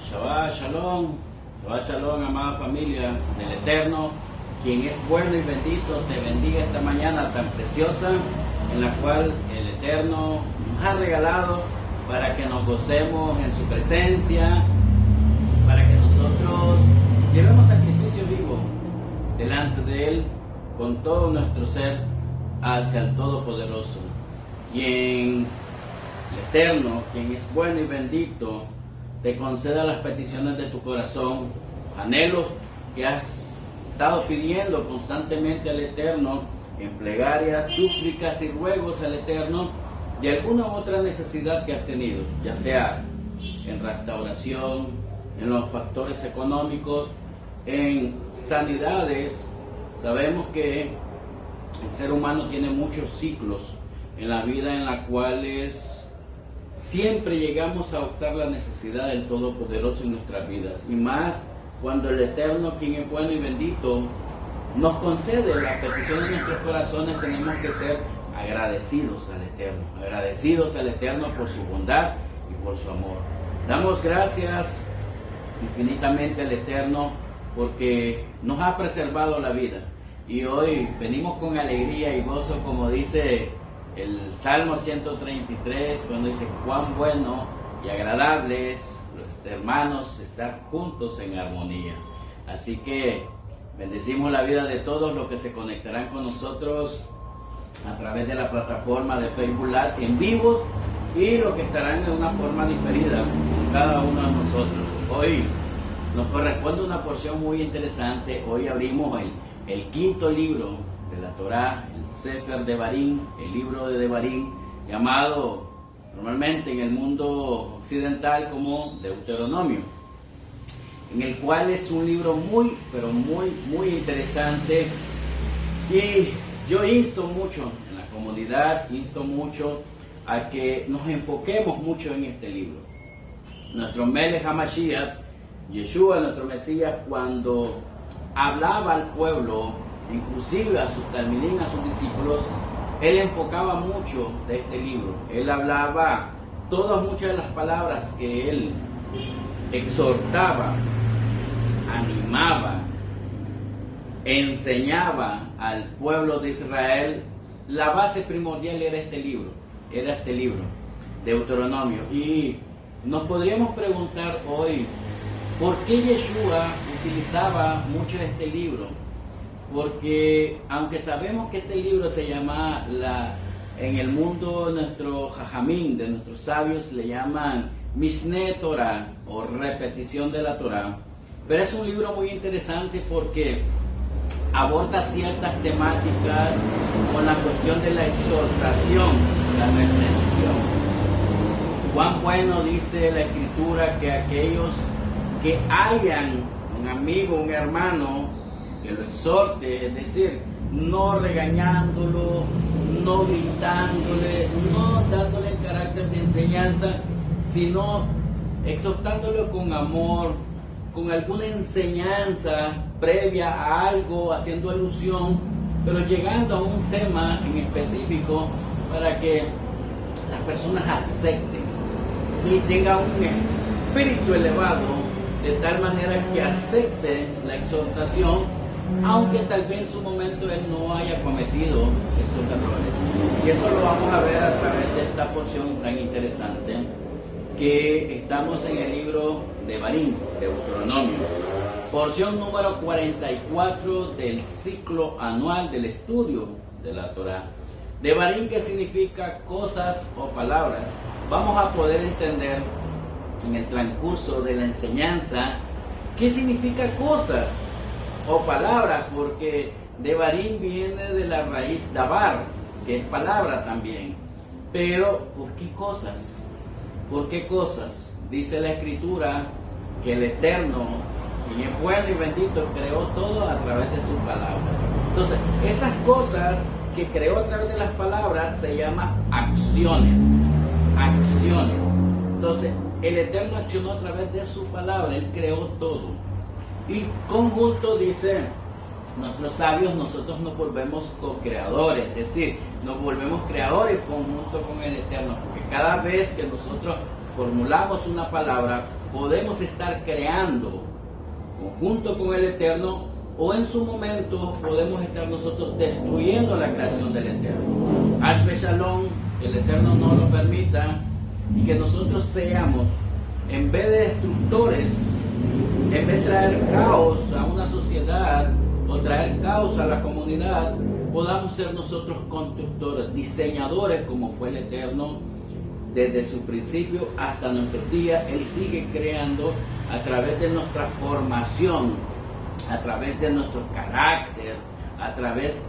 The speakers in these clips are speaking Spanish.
Shabbat Shalom, amada familia del Eterno, quien es bueno y bendito, te bendiga esta mañana tan preciosa en la cual el Eterno nos ha regalado para que nos gocemos en su presencia, para que nosotros llevemos sacrificio vivo delante de Él con todo nuestro ser hacia el Todopoderoso, quien, el Eterno, quien es bueno y bendito, te conceda las peticiones de tu corazón, anhelos que has estado pidiendo constantemente al Eterno, en plegarias, súplicas y ruegos al Eterno, de alguna u otra necesidad que has tenido, ya sea en restauración, en los factores económicos, en sanidades. Sabemos que el ser humano tiene muchos ciclos en la vida en la cuales siempre llegamos a optar la necesidad del Todopoderoso en nuestras vidas, y más cuando el Eterno, quien es bueno y bendito, nos concede las peticiones de nuestros corazones. Tenemos que ser agradecidos al Eterno por su bondad y por su amor. Damos gracias infinitamente al Eterno porque nos ha preservado la vida, y hoy venimos con alegría y gozo, como dice el Salmo 133, cuando dice: cuán bueno y agradable es, los hermanos, estar juntos en armonía. Así que bendecimos la vida de todos los que se conectarán con nosotros a través de la plataforma de Facebook Live en vivos, y los que estarán de una forma diferida con cada uno de nosotros. Hoy nos corresponde una porción muy interesante. Hoy abrimos el quinto libro de la Torá, el Sefer Devarim, el libro de Devarim, llamado normalmente en el mundo occidental como Deuteronomio, en el cual es un libro muy, pero muy interesante. Y yo insto mucho en la comunidad, insto mucho a que nos enfoquemos mucho en este libro. Nuestro Melech HaMashiach, Yeshua, nuestro Mesías, cuando hablaba al pueblo, inclusive a sus talmidim, a sus discípulos, él enfocaba mucho de este libro. Él hablaba muchas de las palabras que él exhortaba, animaba, enseñaba al pueblo de Israel. La base primordial era este libro, Deuteronomio. Y nos podríamos preguntar hoy, ¿por qué Yeshua utilizaba mucho este libro? Porque aunque sabemos que este libro se llama, en el mundo de nuestro Jajamín, de nuestros sabios, le llaman Mishneh Torah, o repetición de la Torah, pero es un libro muy interesante porque aborda ciertas temáticas con la cuestión de la exhortación, la reprensión. Cuán bueno dice la Escritura que aquellos que hayan un amigo, un hermano, que lo exhorte, es decir, no regañándolo, no gritándole, no dándole el carácter de enseñanza, sino exhortándolo con amor, con alguna enseñanza previa a algo, haciendo alusión pero llegando a un tema en específico para que las personas acepten y tengan un espíritu elevado de tal manera que acepte la exhortación, aunque tal vez en su momento él no haya cometido esos errores. Y eso lo vamos a ver a través de esta porción tan interesante que estamos en el libro de Devarim, Deuteronomio, porción número 44 del ciclo anual del estudio de la Torá. Devarim, que significa cosas o palabras. Vamos a poder entender en el transcurso de la enseñanza qué significa cosas o palabras, porque Devarim viene de la raíz davar, que es palabra también. Pero, ¿por qué cosas? ¿Por qué cosas? Dice la Escritura que el Eterno, quien es bueno y bendito, creó todo a través de su palabra. Entonces, esas cosas que creó a través de las palabras se llaman acciones. Acciones. Entonces, el Eterno accionó a través de su palabra, Él creó todo. Y conjunto dice, nuestros sabios, nosotros nos volvemos co-creadores, es decir, nos volvemos creadores conjunto con el Eterno, porque cada vez que nosotros formulamos una palabra, podemos estar creando conjunto con el Eterno, o en su momento podemos estar nosotros destruyendo la creación del Eterno. Ashbe Shalom, que el Eterno no lo permita, y que nosotros seamos, en vez de destructores, en vez de traer caos a una sociedad o traer caos a la comunidad, podamos ser nosotros constructores, diseñadores, como fue el Eterno desde su principio hasta nuestros días. Él sigue creando a través de nuestra formación, a través de nuestro carácter, a través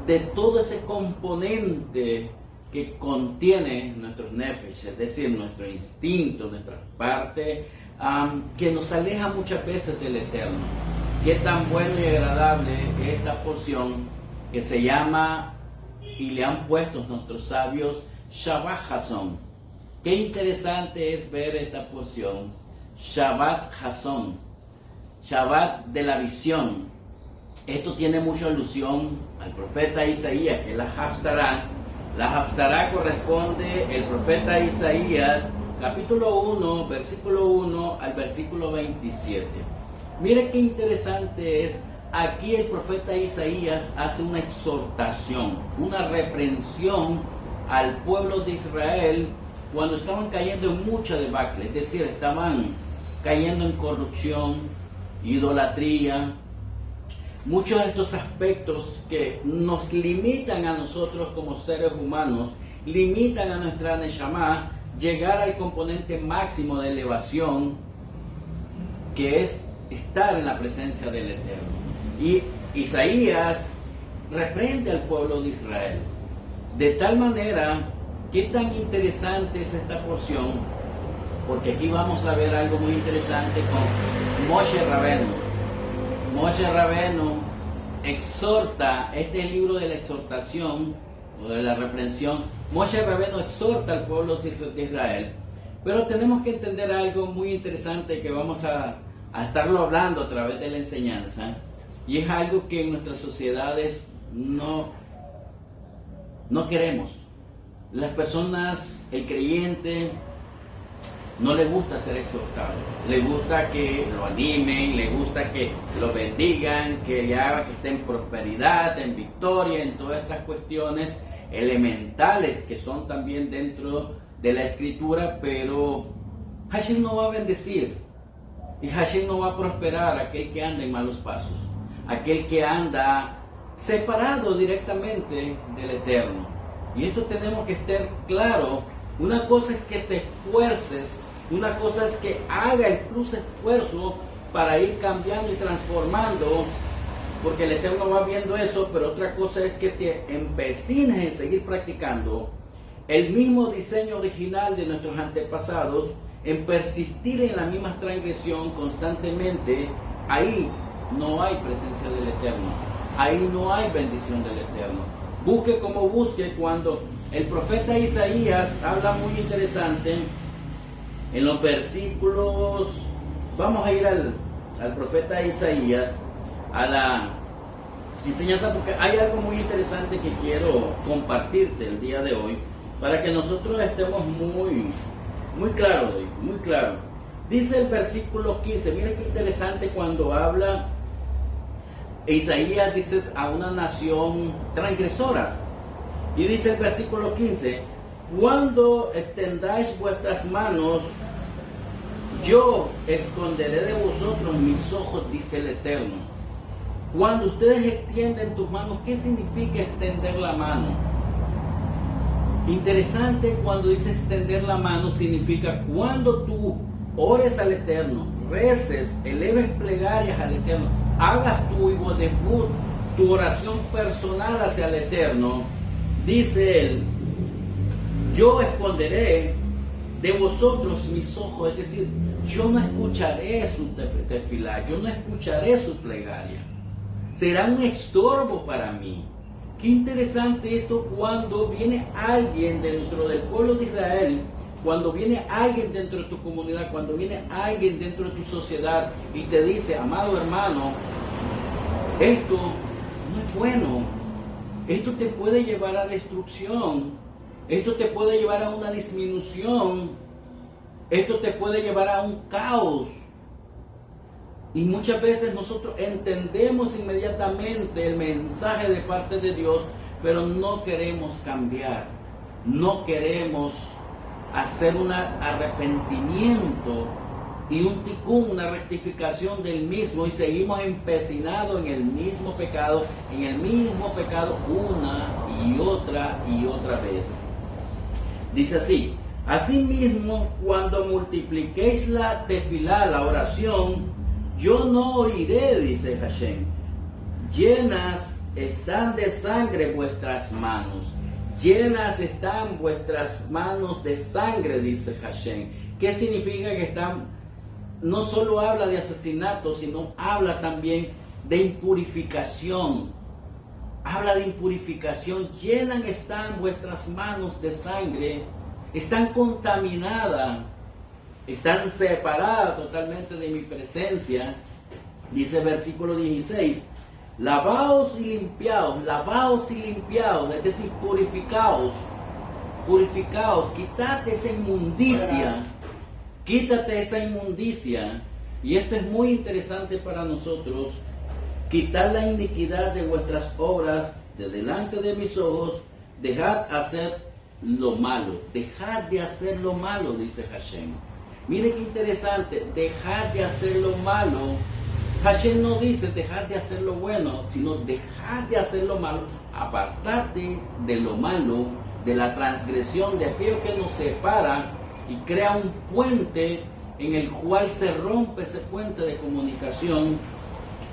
de todo ese componente que contiene nuestros nefesh, es decir, nuestro instinto, nuestra parte, que nos aleja muchas veces del Eterno. Qué tan bueno y agradable es esta porción que se llama, y le han puesto nuestros sabios, Shabbat Hazon. Qué interesante es ver esta porción, Shabbat Hazon, Shabbat de la visión. Esto tiene mucha alusión al profeta Isaías, que es la Haftarah. La Haftarah corresponde el profeta Isaías, capítulo 1, versículo 1 al versículo 27. Mire qué interesante es, aquí el profeta Isaías hace una exhortación, una reprensión al pueblo de Israel cuando estaban cayendo en mucha debacle, es decir, estaban cayendo en corrupción, idolatría, muchos de estos aspectos que nos limitan a nosotros como seres humanos, limitan a nuestra Neshama llegar al componente máximo de elevación, que es estar en la presencia del Eterno. Y Isaías reprende al pueblo de Israel, de tal manera, qué tan interesante es esta porción, porque aquí vamos a ver algo muy interesante con Moshe Rabenu. Moshe Rabenu exhorta, este es el libro de la exhortación o de la reprensión. Moshe Rabenu exhorta al pueblo de Israel, pero tenemos que entender algo muy interesante que vamos a estarlo hablando a través de la enseñanza, y es algo que en nuestras sociedades no queremos. Las personas, el creyente, no le gusta ser exhortado, le gusta que lo animen, le gusta que lo bendigan, que le hagan que esté en prosperidad, en victoria, en todas estas cuestiones elementales que son también dentro de la Escritura, pero Hashem no va a bendecir y Hashem no va a prosperar a aquel que anda en malos pasos, aquel que anda separado directamente del Eterno. Y esto tenemos que estar claro. Una cosa es que te esfuerces, una cosa es que haga el plus esfuerzo para ir cambiando y transformando, porque el Eterno va viendo eso, pero otra cosa es que te empecines en seguir practicando el mismo diseño original de nuestros antepasados, en persistir en la misma transgresión constantemente. Ahí no hay presencia del Eterno, ahí no hay bendición del Eterno. Busque como busque, cuando el profeta Isaías habla muy interesante en los versículos, vamos a ir al profeta Isaías, a la enseñanza porque hay algo muy interesante que quiero compartirte el día de hoy para que nosotros estemos muy claros, muy claros. Dice el versículo 15, mira qué interesante cuando habla Isaías, dice a una nación transgresora. Y dice el versículo 15, cuando extendáis vuestras manos, yo esconderé de vosotros mis ojos, dice el Eterno. Cuando ustedes extienden tus manos, ¿qué significa extender la mano? Interesante, cuando dice extender la mano, significa cuando tú ores al Eterno, reces, eleves plegarias al Eterno, hagas tu debut, tu oración personal hacia el Eterno, dice él, yo esconderé de vosotros mis ojos, es decir, yo no escucharé su tefilá, yo no escucharé su plegaria, será un estorbo para mí. Qué interesante esto cuando viene alguien dentro del pueblo de Israel, cuando viene alguien dentro de tu comunidad, cuando viene alguien dentro de tu sociedad y te dice, amado hermano, esto no es bueno, esto te puede llevar a destrucción, esto te puede llevar a una disminución, esto te puede llevar a un caos. Y muchas veces nosotros entendemos inmediatamente el mensaje de parte de Dios, pero no queremos cambiar, no queremos hacer un arrepentimiento y un ticún, una rectificación del mismo, y seguimos empecinados en el mismo pecado una y otra vez. Dice así, asimismo, cuando multipliquéis la tefilá, la oración, yo no oiré, dice Hashem. Llenas están de sangre vuestras manos. Llenas están vuestras manos de sangre, dice Hashem. ¿Qué significa que están? No solo habla de asesinato, sino habla también de impurificación. Habla de impurificación. Llenas están vuestras manos de sangre. Están contaminadas. Están separadas totalmente de mi presencia. Dice el versículo 16, lavaos y limpiaos, es decir, purificaos, quítate esa inmundicia, y esto es muy interesante para nosotros, quitar la iniquidad de vuestras obras de delante de mis ojos, dejad hacer lo malo, dejad de hacer lo malo, dice Hashem. Mire qué interesante, dejar de hacer lo malo. Hashem no dice dejar de hacer lo bueno, sino dejar de hacer lo malo, apartarte de lo malo, de la transgresión, de aquello que nos separa y crea un puente en el cual se rompe ese puente de comunicación.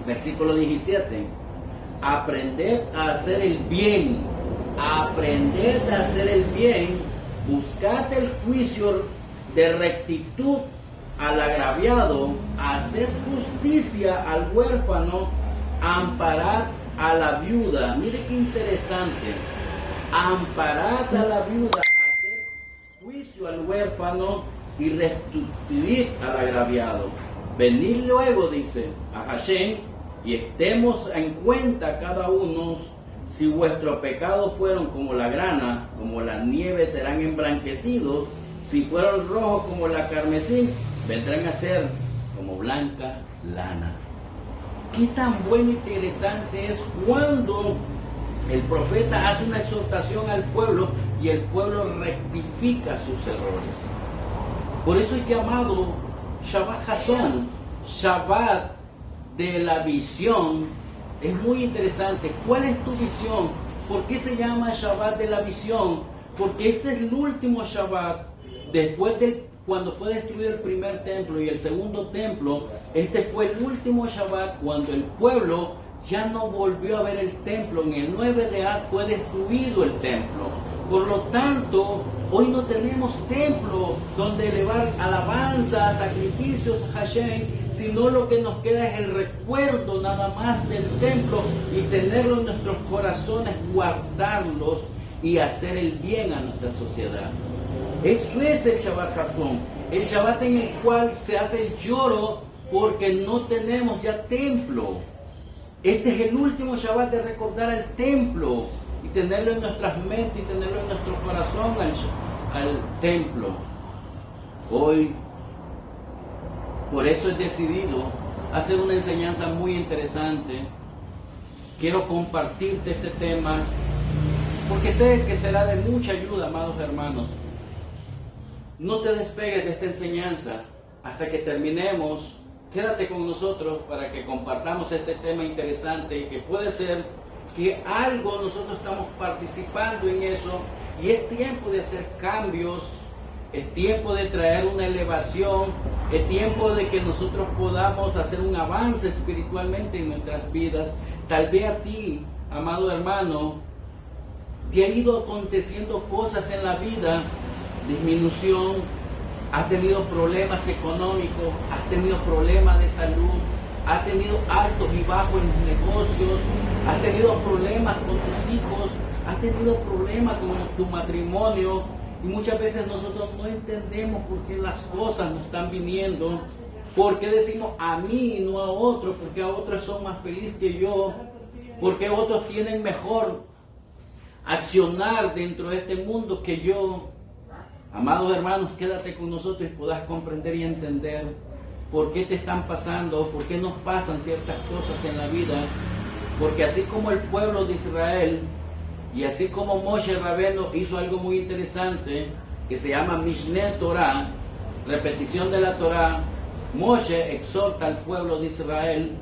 Versículo 17, aprended a hacer el bien, buscad el juicio de rectitud al agraviado, hacer justicia al huérfano, amparad a la viuda. Mire qué interesante, amparad a la viuda, hacer juicio al huérfano y restituir al agraviado. Venid luego, dice a Hashem, y estemos en cuenta cada uno. Si vuestros pecados fueron como la grana, como la nieve serán emblanquecidos. Si fueron rojos como la carmesí, vendrán a ser como blanca lana. Qué tan bueno y interesante es cuando el profeta hace una exhortación al pueblo y el pueblo rectifica sus errores. Por eso es llamado Shabbat Hazón, Shabbat de la visión. Es muy interesante. ¿Cuál es tu visión? ¿Por qué se llama Shabbat de la visión? Porque este es el último Shabbat. Después de cuando fue destruido el primer templo y el segundo templo, este fue el último Shabbat cuando el pueblo ya no volvió a ver el templo. En el 9 de Ad fue destruido el templo. Por lo tanto, hoy no tenemos templo donde elevar alabanza, sacrificios a Hashem, sino lo que nos queda es el recuerdo nada más del templo y tenerlo en nuestros corazones, guardarlos y hacer el bien a nuestra sociedad. Eso es el Shabbat Hazón, el Shabbat en el cual se hace el lloro porque no tenemos ya templo. Este es el último Shabbat de recordar al templo y tenerlo en nuestras mentes y tenerlo en nuestro corazón al templo. Hoy, por eso he decidido hacer una enseñanza muy interesante. Quiero compartirte este tema porque sé que será de mucha ayuda, amados hermanos. No te despegues de esta enseñanza hasta que terminemos. Quédate con nosotros para que compartamos este tema interesante y que puede ser que algo nosotros estamos participando en eso y es tiempo de hacer cambios, es tiempo de traer una elevación, es tiempo de que nosotros podamos hacer un avance espiritualmente en nuestras vidas. Tal vez a ti, amado hermano, te ha ido aconteciendo cosas en la vida, disminución, has tenido problemas económicos, has tenido problemas de salud, has tenido altos y bajos en los negocios, has tenido problemas con tus hijos, has tenido problemas con tu matrimonio, y muchas veces nosotros no entendemos por qué las cosas nos están viniendo, por qué decimos a mí y no a otros, porque a otros son más felices que yo, porque otros tienen mejor accionar dentro de este mundo que yo. Amados hermanos, quédate con nosotros y podás comprender y entender por qué te están pasando, por qué nos pasan ciertas cosas en la vida. Porque así como el pueblo de Israel y así como Moshe Rabbeinu hizo algo muy interesante que se llama Mishneh Torah, repetición de la Torah, Moshe exhorta al pueblo de Israel,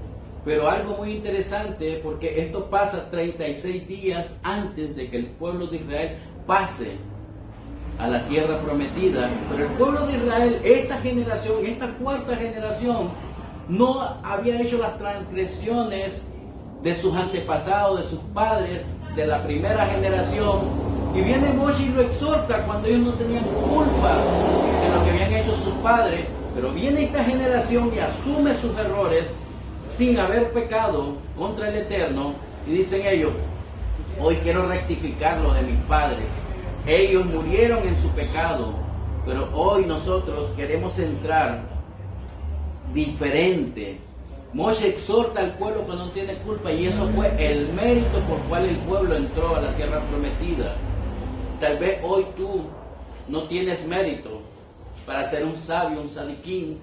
pero algo muy interesante porque esto pasa 36 días antes de que el pueblo de Israel pase a la tierra prometida. Pero el pueblo de Israel, esta generación, esta cuarta generación, no había hecho las transgresiones de sus antepasados, de sus padres, de la primera generación. Y viene Moshe y lo exhorta cuando ellos no tenían culpa de lo que habían hecho sus padres. Pero viene esta generación y asume sus errores sin haber pecado contra el Eterno. Y dicen ellos, hoy quiero rectificar lo de mis padres. Ellos murieron en su pecado, pero hoy nosotros queremos entrar diferente. Moshe exhorta al pueblo que no tiene culpa y eso fue el mérito por cual el pueblo entró a la tierra prometida. Tal vez hoy tú no tienes mérito para ser un sabio, un sadiquín,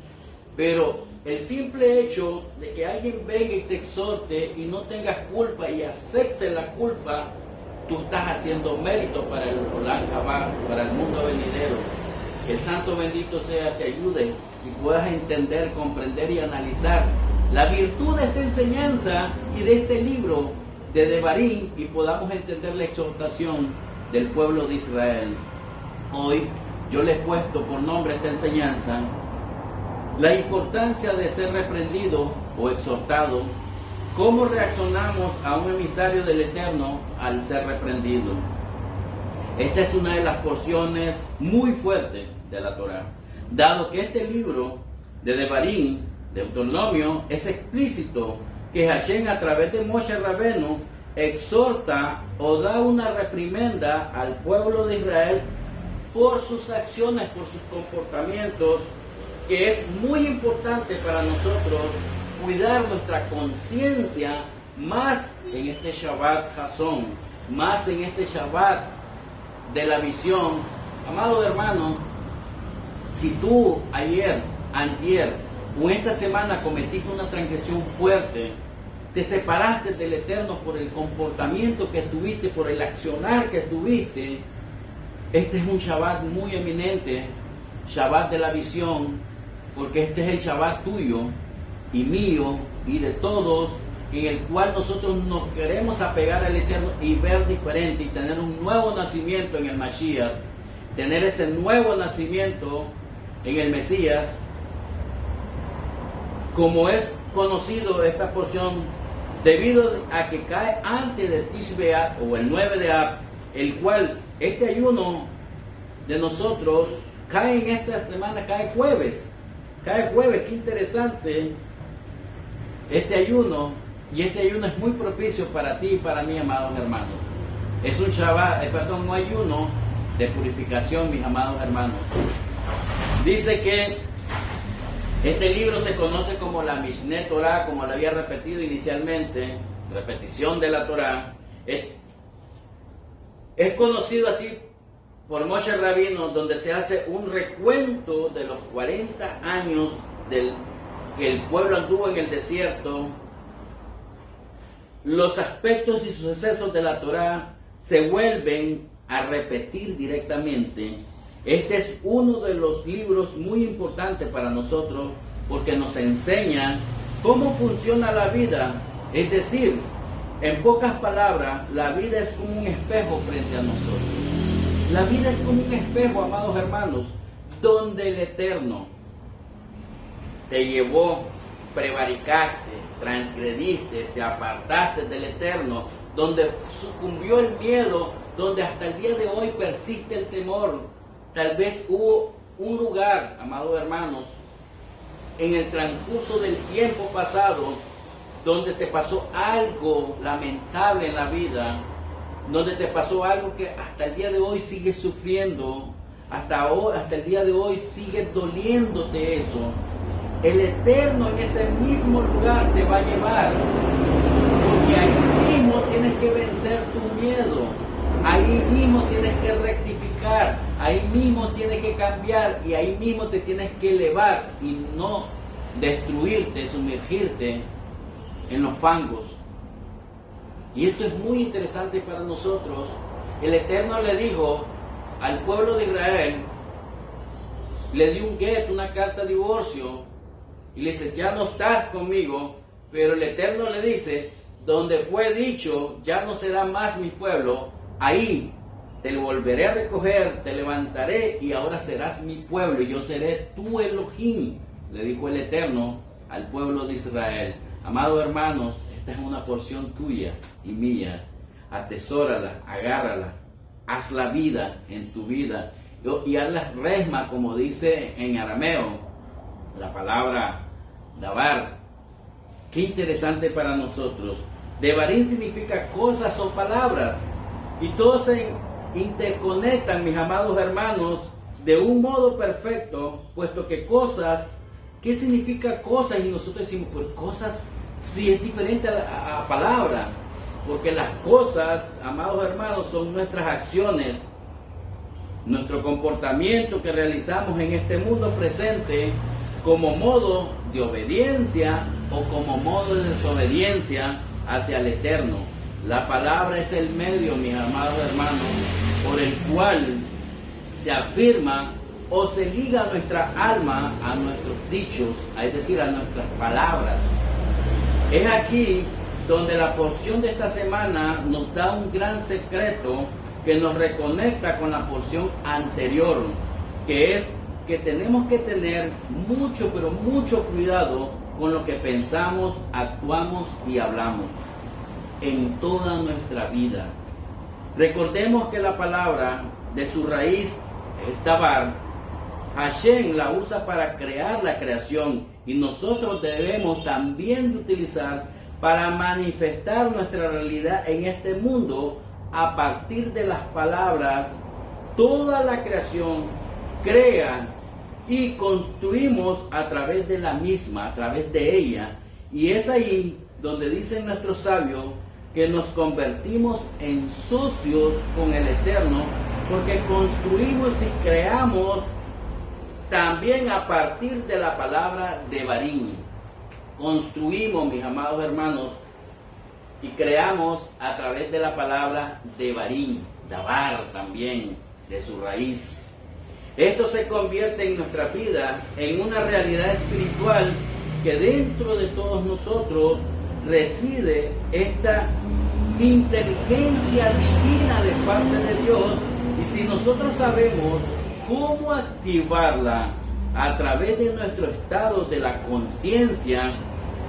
pero el simple hecho de que alguien venga y te exhorte y no tengas culpa y acepte la culpa, tú estás haciendo mérito para el Olam Habá, para el mundo venidero. Que el Santo bendito sea te ayude y puedas entender, comprender y analizar la virtud de esta enseñanza y de este libro de Devarim y podamos entender la exhortación del pueblo de Israel. Hoy yo le he puesto por nombre a esta enseñanza la importancia de ser reprendido o exhortado. ¿Cómo reaccionamos a un emisario del Eterno al ser reprendido? Esta es una de las porciones muy fuertes de la Torah, dado que este libro de Devarim, Deuteronomio, es explícito que Hashem a través de Moshe Rabbeinu exhorta o da una reprimenda al pueblo de Israel por sus acciones, por sus comportamientos, que es muy importante para nosotros cuidar nuestra conciencia más en este Shabbat Hazón, más en este Shabbat de la visión. Amado hermano, si tú ayer, antier o esta semana cometiste una transgresión fuerte, te separaste del Eterno por el comportamiento que tuviste, por el accionar que tuviste, este es un Shabbat muy eminente, Shabbat de la visión, porque este es el Shabbat tuyo y mío y de todos, en el cual nosotros nos queremos apegar al Eterno y ver diferente y tener un nuevo nacimiento en el Mashiach, tener ese nuevo nacimiento en el Mesías. Como es conocido esta porción, debido a que cae antes de Tisha B'Av o el 9 de Ab, el cual este ayuno de nosotros cae en esta semana, cae jueves, qué interesante este ayuno, y este ayuno es muy propicio para ti y para mí, amados hermanos. Es un Shabbat, un ayuno de purificación, mis amados hermanos. Dice que Este libro se conoce como la Mishneh Torah, como lo había repetido inicialmente, repetición de la Torah. Es conocido así por Moshe Rabino, donde se hace un recuento de los 40 años que el pueblo anduvo en el desierto. Los aspectos y sucesos de la Torah se vuelven a repetir directamente. Este es uno de los libros muy importantes para nosotros porque nos enseña cómo funciona la vida. Es decir, en pocas palabras, la vida es como un espejo frente a nosotros. La vida es como un espejo, amados hermanos, donde el Eterno te llevó, prevaricaste, transgrediste, te apartaste del Eterno, donde sucumbió el miedo, donde hasta el día de hoy persiste el temor. Tal vez hubo un lugar, amados hermanos, en el transcurso del tiempo pasado, donde te pasó algo lamentable en la vida, donde te pasó algo que hasta el día de hoy sigues sufriendo, hasta el día de hoy sigue doliéndote eso. El Eterno en ese mismo lugar te va a llevar, porque ahí mismo tienes que vencer tu miedo, ahí mismo tienes que rectificar, ahí mismo tienes que cambiar y ahí mismo te tienes que elevar y no destruirte, sumergirte en los fangos. Y esto es muy interesante para nosotros. El Eterno le dijo al pueblo de Israel, le dio un get, una carta de divorcio, y le dice, ya no estás conmigo, pero el Eterno le dice, donde fue dicho, ya no será más mi pueblo, ahí te lo volveré a recoger, te levantaré y ahora serás mi pueblo y yo seré tu Elohim, le dijo el Eterno al pueblo de Israel. Amados hermanos, esta es una porción tuya y mía. Atesórala, agárrala, haz la vida en tu vida y hazla resma, como dice en arameo la palabra davar. Qué interesante para nosotros. Devarim significa cosas o palabras y todos se interconectan, mis amados hermanos, de un modo perfecto, puesto que cosas, ¿qué significa cosas? Y nosotros decimos, pues cosas sí es diferente a palabra, porque las cosas, amados hermanos, son nuestras acciones, nuestro comportamiento que realizamos en este mundo presente como modo de obediencia o como modo de desobediencia hacia el Eterno. La palabra es el medio, mis amados hermanos, por el cual se afirma o se liga nuestra alma a nuestros dichos, es decir, a nuestras palabras. Es aquí donde la porción de esta semana nos da un gran secreto que nos reconecta con la porción anterior, que es que tenemos que tener mucho, pero mucho cuidado con lo que pensamos, actuamos y hablamos en toda nuestra vida. Recordemos que la palabra de su raíz es davar. Hashem la usa para crear la creación y nosotros debemos también utilizar para manifestar nuestra realidad en este mundo a partir de las palabras. Toda la creación crea y construimos a través de la misma, a través de ella, y es ahí donde dicen nuestros sabios que nos convertimos en socios con el Eterno, porque construimos y creamos también a partir de la palabra Devarim. Construimos, mis amados hermanos, y creamos a través de la palabra Devarim, davar también, de su raíz. Esto se convierte en nuestra vida en una realidad espiritual que dentro de todos nosotros reside esta inteligencia divina de parte de Dios, y si nosotros sabemos cómo activarla a través de nuestro estado de la conciencia,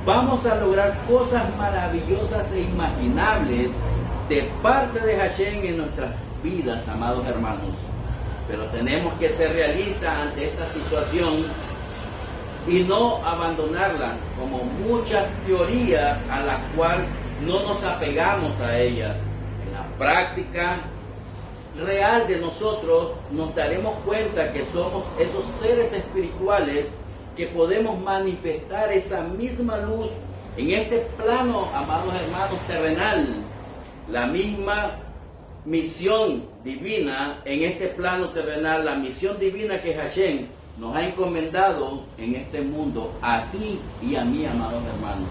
vamos a lograr cosas maravillosas e imaginables de parte de Hashem en nuestras vidas, amados hermanos. Pero tenemos que ser realistas ante esta situación y no abandonarla como muchas teorías a las cuales no nos apegamos a ellas. En la práctica real de nosotros nos daremos cuenta que somos esos seres espirituales que podemos manifestar esa misma luz en este plano, amados hermanos, terrenal. La misma misión divina en este plano terrenal, la misión divina que Hashem nos ha encomendado en este mundo, a ti y a mí, amados hermanos.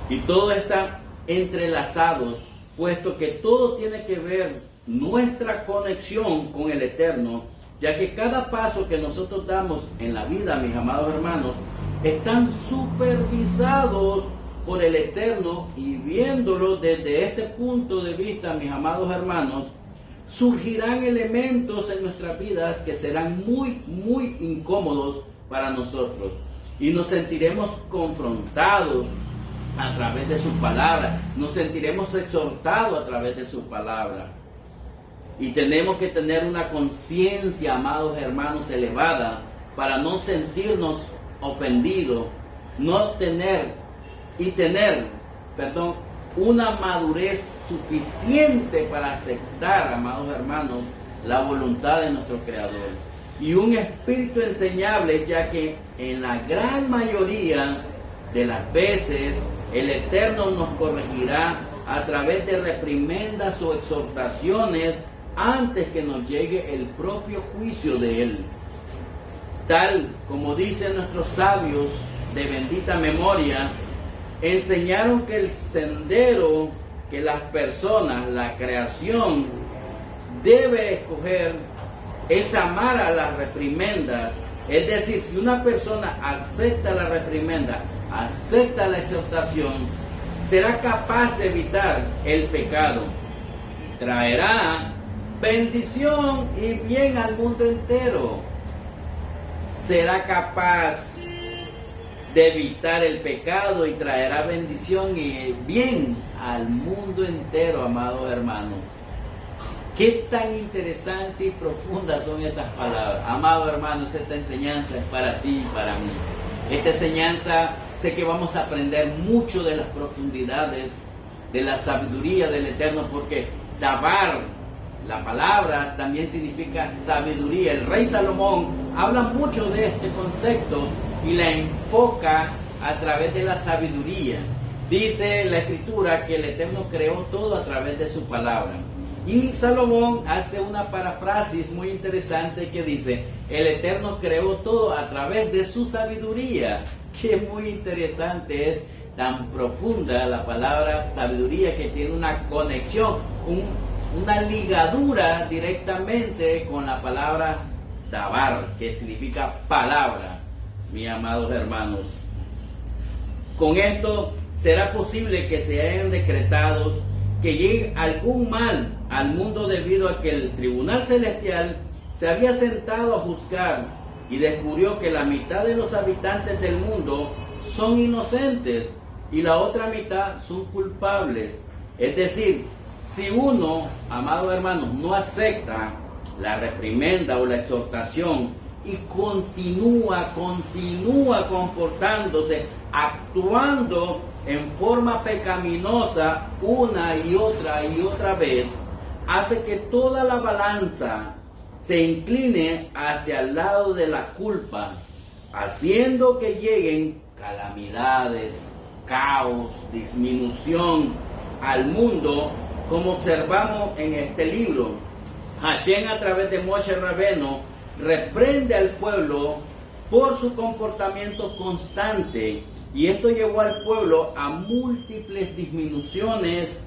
Y todo está entrelazados, puesto que todo tiene que ver nuestra conexión con el Eterno, ya que cada paso que nosotros damos en la vida, mis amados hermanos, están supervisados por el Eterno, y viéndolo desde este punto de vista, mis amados hermanos, surgirán elementos en nuestras vidas que serán muy incómodos para nosotros, y nos sentiremos confrontados a través de su palabra, nos sentiremos exhortados a través de su palabra. Y tenemos que tener una conciencia, amados hermanos, elevada, para no sentirnos ofendidos, tener una madurez suficiente para aceptar, amados hermanos, la voluntad de nuestro Creador. Y un espíritu enseñable, ya que en la gran mayoría de las veces el Eterno nos corregirá a través de reprimendas o exhortaciones antes que nos llegue el propio juicio de Él. Tal como dicen nuestros sabios de bendita memoria, enseñaron que el sendero que las personas, la creación, debe escoger es amar a las reprimendas. Es decir, si una persona acepta la reprimenda, acepta la exhortación, será capaz de evitar el pecado. Traerá bendición y bien al mundo entero. Será capaz de evitar el pecado y traerá bendición y bien al mundo entero, amados hermanos. Qué tan interesante y profundas son estas palabras. Amados hermanos, esta enseñanza es para ti y para mí. Esta enseñanza, sé que vamos a aprender mucho de las profundidades de la sabiduría del Eterno, porque Dabar, la palabra, también significa sabiduría. El rey Salomón habla mucho de este concepto y la enfoca a través de la sabiduría. Dice la Escritura que el Eterno creó todo a través de su palabra. Y Salomón hace una parafrasis muy interesante que dice: el Eterno creó todo a través de su sabiduría. Qué muy interesante, es tan profunda la palabra sabiduría, que tiene una conexión, una ligadura directamente con la palabra Dabar, que significa palabra, mis amados hermanos. Con esto será posible que se hayan decretado que llegue algún mal al mundo, debido a que el tribunal celestial se había sentado a juzgar y descubrió que la mitad de los habitantes del mundo son inocentes y la otra mitad son culpables. Es decir, si uno, amados hermanos, no acepta la reprimenda o la exhortación y continúa comportándose, actuando en forma pecaminosa una y otra vez, hace que toda la balanza se incline hacia el lado de la culpa, haciendo que lleguen calamidades, caos, disminución al mundo, como observamos en este libro. Hashem, a través de Moshe Rabbeinu, reprende al pueblo por su comportamiento constante, y esto llevó al pueblo a múltiples disminuciones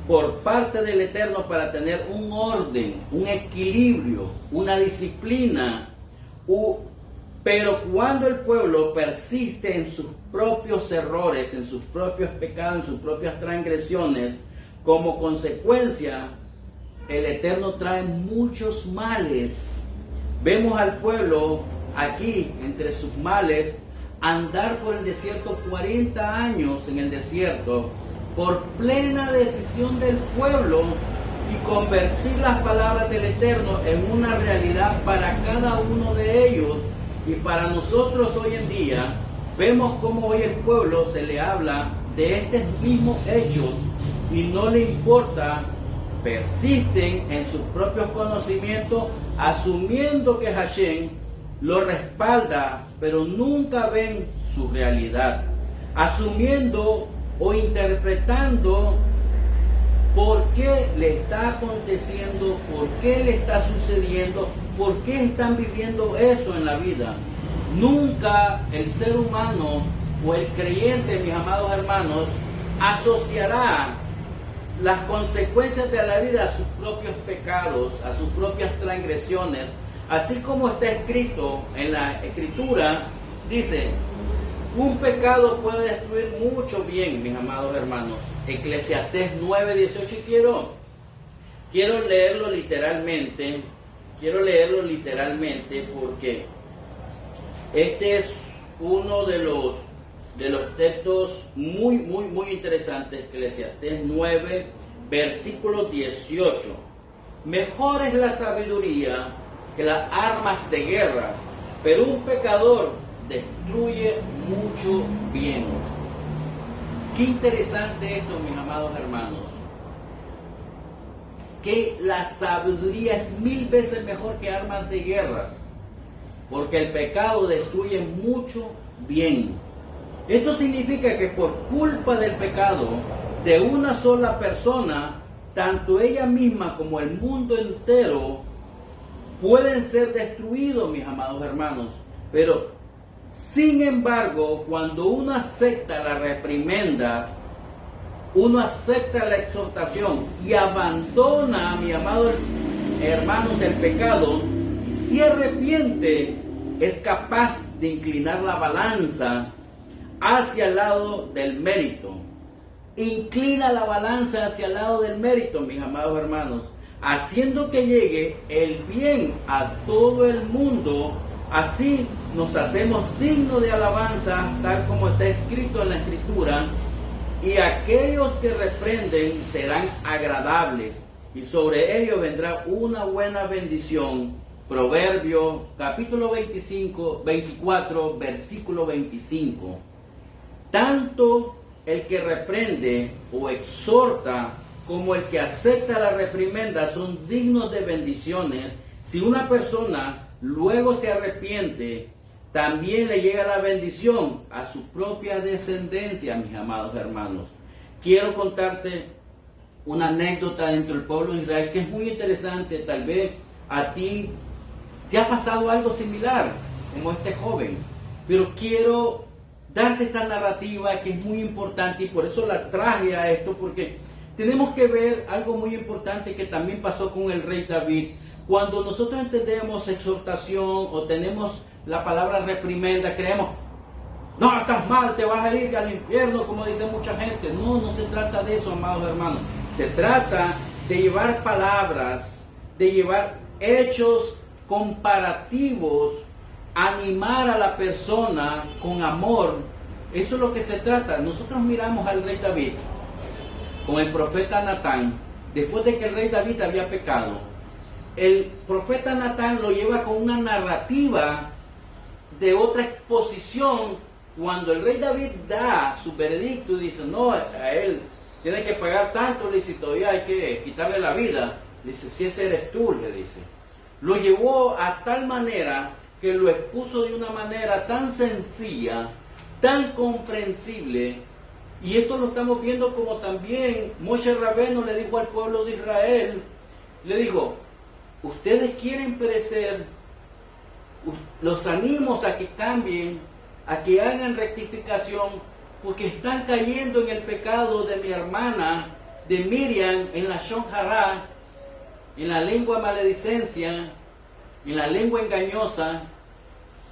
por parte del Eterno para tener un orden, un equilibrio, una disciplina. Pero cuando el pueblo persiste en sus propios errores, en sus propios pecados, en sus propias transgresiones, como consecuencia, el Eterno trae muchos males. Vemos al pueblo aquí, entre sus males, andar por el desierto 40 años en el desierto, por plena decisión del pueblo, y convertir las palabras del Eterno en una realidad para cada uno de ellos. Y para nosotros hoy en día, vemos cómo hoy el pueblo se le habla de estos mismos hechos y no le importa, persisten en sus propios conocimientos, asumiendo que Hashem lo respalda, pero nunca ven su realidad, asumiendo o interpretando por qué le está aconteciendo, por qué le está sucediendo, por qué están viviendo eso en la vida. Nunca el ser humano o el creyente, mis amados hermanos, asociará las consecuencias de la vida a sus propios pecados, a sus propias transgresiones, así como está escrito en la Escritura. Dice: un pecado puede destruir mucho bien, mis amados hermanos. Eclesiastés 9:18. Y quiero leerlo literalmente. Porque este es uno de los textos muy interesantes. Eclesiastés 9, versículo 18. Mejor es la sabiduría que las armas de guerra, pero un pecador destruye mucho bien. Qué interesante esto, mis amados hermanos. Que la sabiduría es 1000 veces mejor que armas de guerra, porque el pecado destruye mucho bien. Esto significa que por culpa del pecado de una sola persona, tanto ella misma como el mundo entero pueden ser destruidos, mis amados hermanos. Pero sin embargo, cuando uno acepta las reprimendas, uno acepta la exhortación y abandona, mis amados hermanos, el pecado, y se arrepiente, es capaz de inclinar la balanza hacia el lado del mérito. Inclina la balanza hacia el lado del mérito, mis amados hermanos, haciendo que llegue el bien a todo el mundo. Así nos hacemos dignos de alabanza, tal como está escrito en la Escritura: y aquellos que reprenden serán agradables, y sobre ellos vendrá una buena bendición. Proverbios capítulo 24, versículo 25. Tanto el que reprende o exhorta como el que acepta la reprimenda son dignos de bendiciones. Si una persona luego se arrepiente, también le llega la bendición a su propia descendencia, mis amados hermanos. Quiero contarte una anécdota dentro del pueblo de Israel que es muy interesante. Tal vez a ti te ha pasado algo similar, como este joven, pero quiero darte esta narrativa que es muy importante, y por eso la traje a esto, porque tenemos que ver algo muy importante que también pasó con el rey David. Cuando nosotros entendemos exhortación o tenemos la palabra reprimenda, creemos: no, estás mal, te vas a ir al infierno, como dice mucha gente. No se trata de eso, amados hermanos. Se trata de llevar palabras, de llevar hechos comparativos, animar a la persona con amor. Eso es lo que se trata. Nosotros miramos al rey David con el profeta Natán. Después de que el rey David había pecado, el profeta Natán lo lleva con una narrativa de otra exposición. Cuando el rey David da su veredicto y dice: no, a él tiene que pagar tanto, le dice, todavía hay que quitarle la vida. Le dice: si ese eres tú, le dice. Lo llevó a tal manera que lo expuso de una manera tan sencilla, tan comprensible. Y esto lo estamos viendo como también Moshe Rabbeinu le dijo al pueblo de Israel, le dijo: ustedes quieren perecer, los animo a que cambien, a que hagan rectificación, porque están cayendo en el pecado de mi hermana, de Miriam, en la Shon Hara, en la lengua maledicencia, en la lengua engañosa.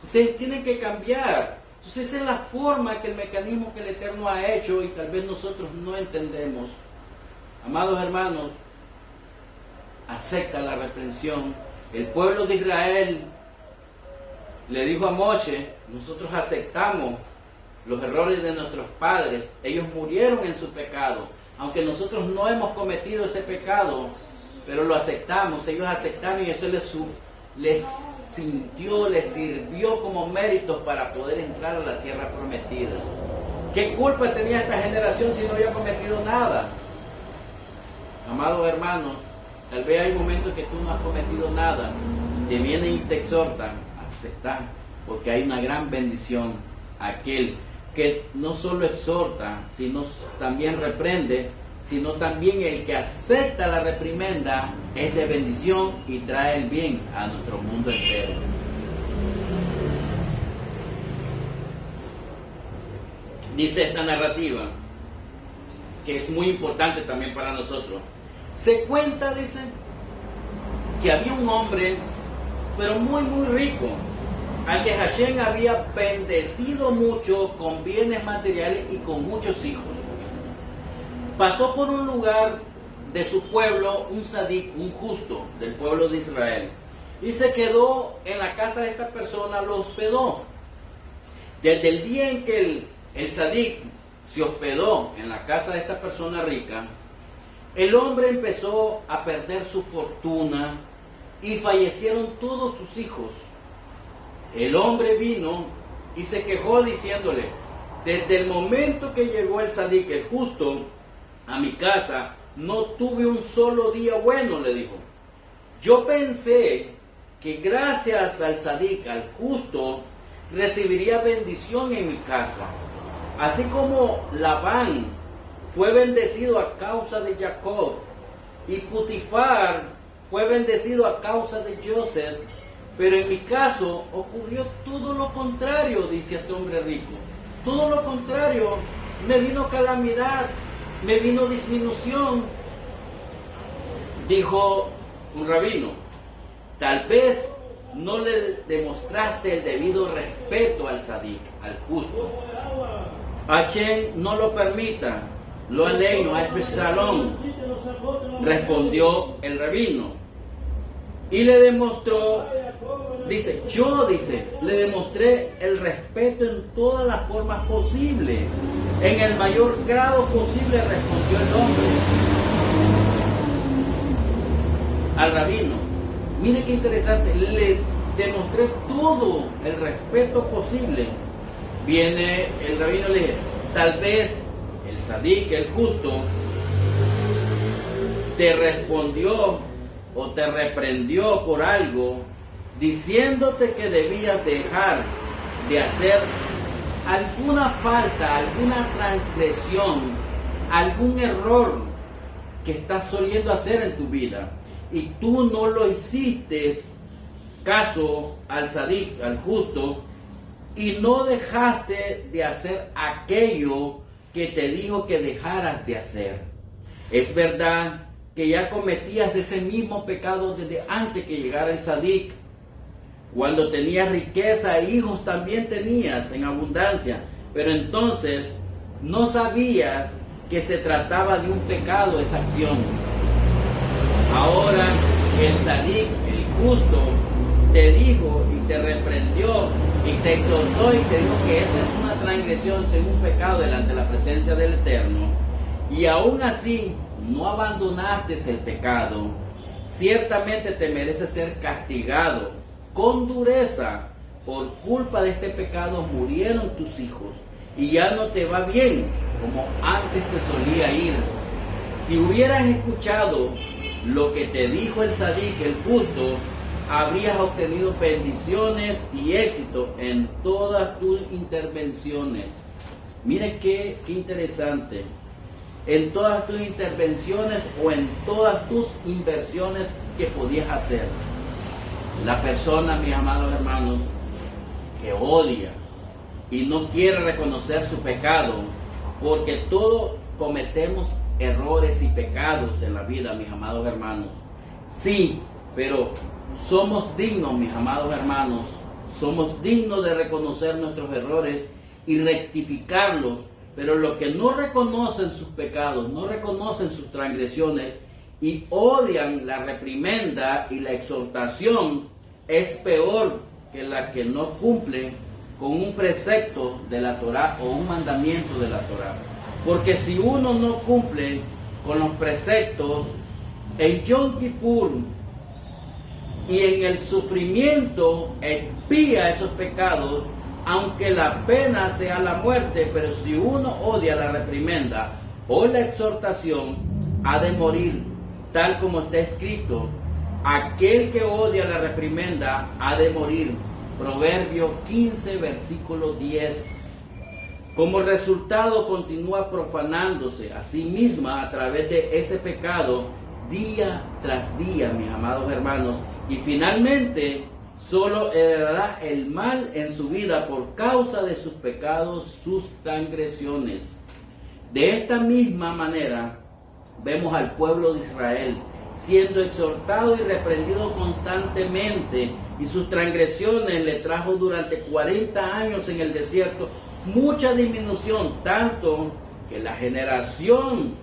Ustedes tienen que cambiar. Entonces esa es la forma, que el mecanismo que el Eterno ha hecho, y tal vez nosotros no entendemos. Amados hermanos, acepta la reprensión. El pueblo de Israel le dijo a Moshe: nosotros aceptamos los errores de nuestros padres, ellos murieron en su pecado, aunque nosotros no hemos cometido ese pecado, pero lo aceptamos. Ellos aceptaron, y eso les sirvió como méritos para poder entrar a la tierra prometida. ¿Qué culpa tenía esta generación si no había cometido nada? Amados hermanos, tal vez hay momentos que tú no has cometido nada, te vienen y te exhortan: aceptar, porque hay una gran bendición. Aquel que no solo exhorta, sino también reprende, sino también el que acepta la reprimenda es de bendición y trae el bien a nuestro mundo entero. Dice esta narrativa, que es muy importante también para nosotros. Se cuenta, dice, que había un hombre, pero muy rico, al que Hashem había bendecido mucho con bienes materiales y con muchos hijos. Pasó por un lugar de su pueblo un sadik, un justo del pueblo de Israel, y se quedó en la casa de esta persona, lo hospedó. Desde el día en que el sadik se hospedó en la casa de esta persona rica, el hombre empezó a perder su fortuna y fallecieron todos sus hijos. El hombre vino y se quejó diciéndole: desde el momento que llegó el sadik, el justo, a mi casa, no tuve un solo día bueno, le dijo. Yo pensé que gracias al sadik, al justo, recibiría bendición en mi casa. Así como Labán fue bendecido a causa de Jacob y Putifar fue bendecido a causa de Joseph, pero en mi caso ocurrió todo lo contrario, dice este hombre rico. Todo lo contrario, me vino calamidad, me vino disminución. Dijo un rabino: tal vez no le demostraste el debido respeto al sadik, al justo. Hashem no lo permita, lo aleino, a Shalom, respondió el rabino. Y le demostró, dice, le demostré el respeto en todas las formas posibles, en el mayor grado posible, respondió el hombre al rabino. Mire qué interesante, le demostré todo el respeto posible. Viene el rabino y le dice: tal vez el sadik, el justo, te respondió o te reprendió por algo, diciéndote que debías dejar de hacer alguna falta, alguna transgresión, algún error que estás soliendo hacer en tu vida, y tú no lo hiciste caso al sadik, al justo, y no dejaste de hacer aquello que te dijo que dejaras de hacer. Es verdad que ya cometías ese mismo pecado desde antes que llegara el sadik. Cuando tenías riqueza e hijos también tenías en abundancia, pero entonces no sabías que se trataba de un pecado esa acción. Ahora el sadik, el justo, te dijo y te reprendió y te exhortó y te dijo que esa es una transgresión, según pecado delante de la presencia del Eterno, y aún así no abandonaste el pecado, ciertamente te mereces ser castigado con dureza. Por culpa de este pecado murieron tus hijos y ya no te va bien como antes te solía ir. Si hubieras escuchado lo que te dijo el sadik, el justo, habrías obtenido bendiciones y éxito en todas tus intervenciones. Mire qué interesante. En todas tus intervenciones o en todas tus inversiones que podías hacer. La persona, mis amados hermanos, que odia y no quiere reconocer su pecado, porque todos cometemos errores y pecados en la vida, mis amados hermanos. Sí, pero somos dignos, mis amados hermanos, somos dignos de reconocer nuestros errores y rectificarlos, pero los que no reconocen sus pecados, no reconocen sus transgresiones y odian la reprimenda y la exhortación, es peor que la que no cumple con un precepto de la Torá o un mandamiento de la Torá. Porque si uno no cumple con los preceptos, en Yom Kippur y en el sufrimiento expía esos pecados, aunque la pena sea la muerte, pero si uno odia la reprimenda o la exhortación, ha de morir, tal como está escrito: aquel que odia la reprimenda ha de morir. Proverbio 15, versículo 10. Como resultado continúa profanándose a sí misma a través de ese pecado día tras día, mis amados hermanos, y finalmente solo heredará el mal en su vida por causa de sus pecados, sus transgresiones. De esta misma manera vemos al pueblo de Israel siendo exhortado y reprendido constantemente, y sus transgresiones le trajo durante 40 años en el desierto mucha disminución, tanto que la generación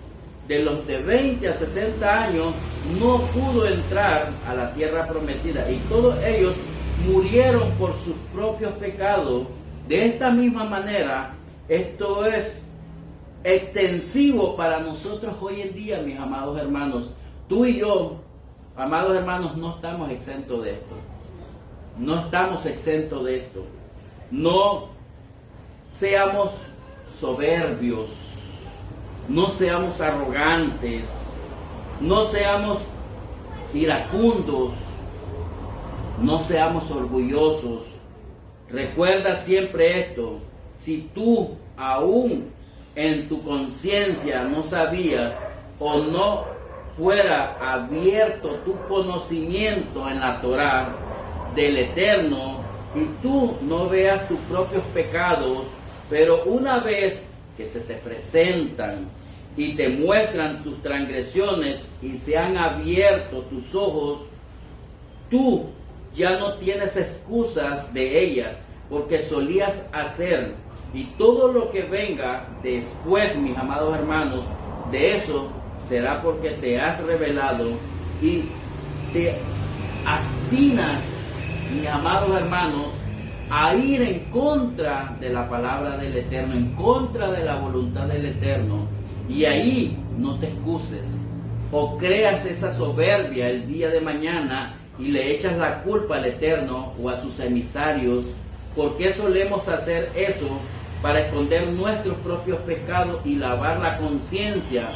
de los de 20 a 60 años no pudo entrar a la tierra prometida, y todos ellos murieron por sus propios pecados. De esta misma manera, esto es extensivo para nosotros hoy en día, mis amados hermanos. Tú y yo, amados hermanos, no estamos exentos de esto. No estamos exentos de esto. No seamos soberbios, no seamos arrogantes, no seamos iracundos, no seamos orgullosos. Recuerda siempre esto: si tú aún en tu conciencia no sabías o no fuera abierto tu conocimiento en la Torá del Eterno, y tú no veas tus propios pecados, pero una vez que se te presentan y te muestran tus transgresiones y se han abierto tus ojos, tú ya no tienes excusas de ellas, porque solías hacer. Y todo lo que venga después, mis amados hermanos, de eso será porque te has revelado y te obstinas, mis amados hermanos, a ir en contra de la palabra del Eterno, en contra de la voluntad del Eterno. Y ahí no te excuses o creas esa soberbia el día de mañana y le echas la culpa al Eterno o a sus emisarios. ¿Por qué solemos hacer eso? Para esconder nuestros propios pecados y lavar la conciencia,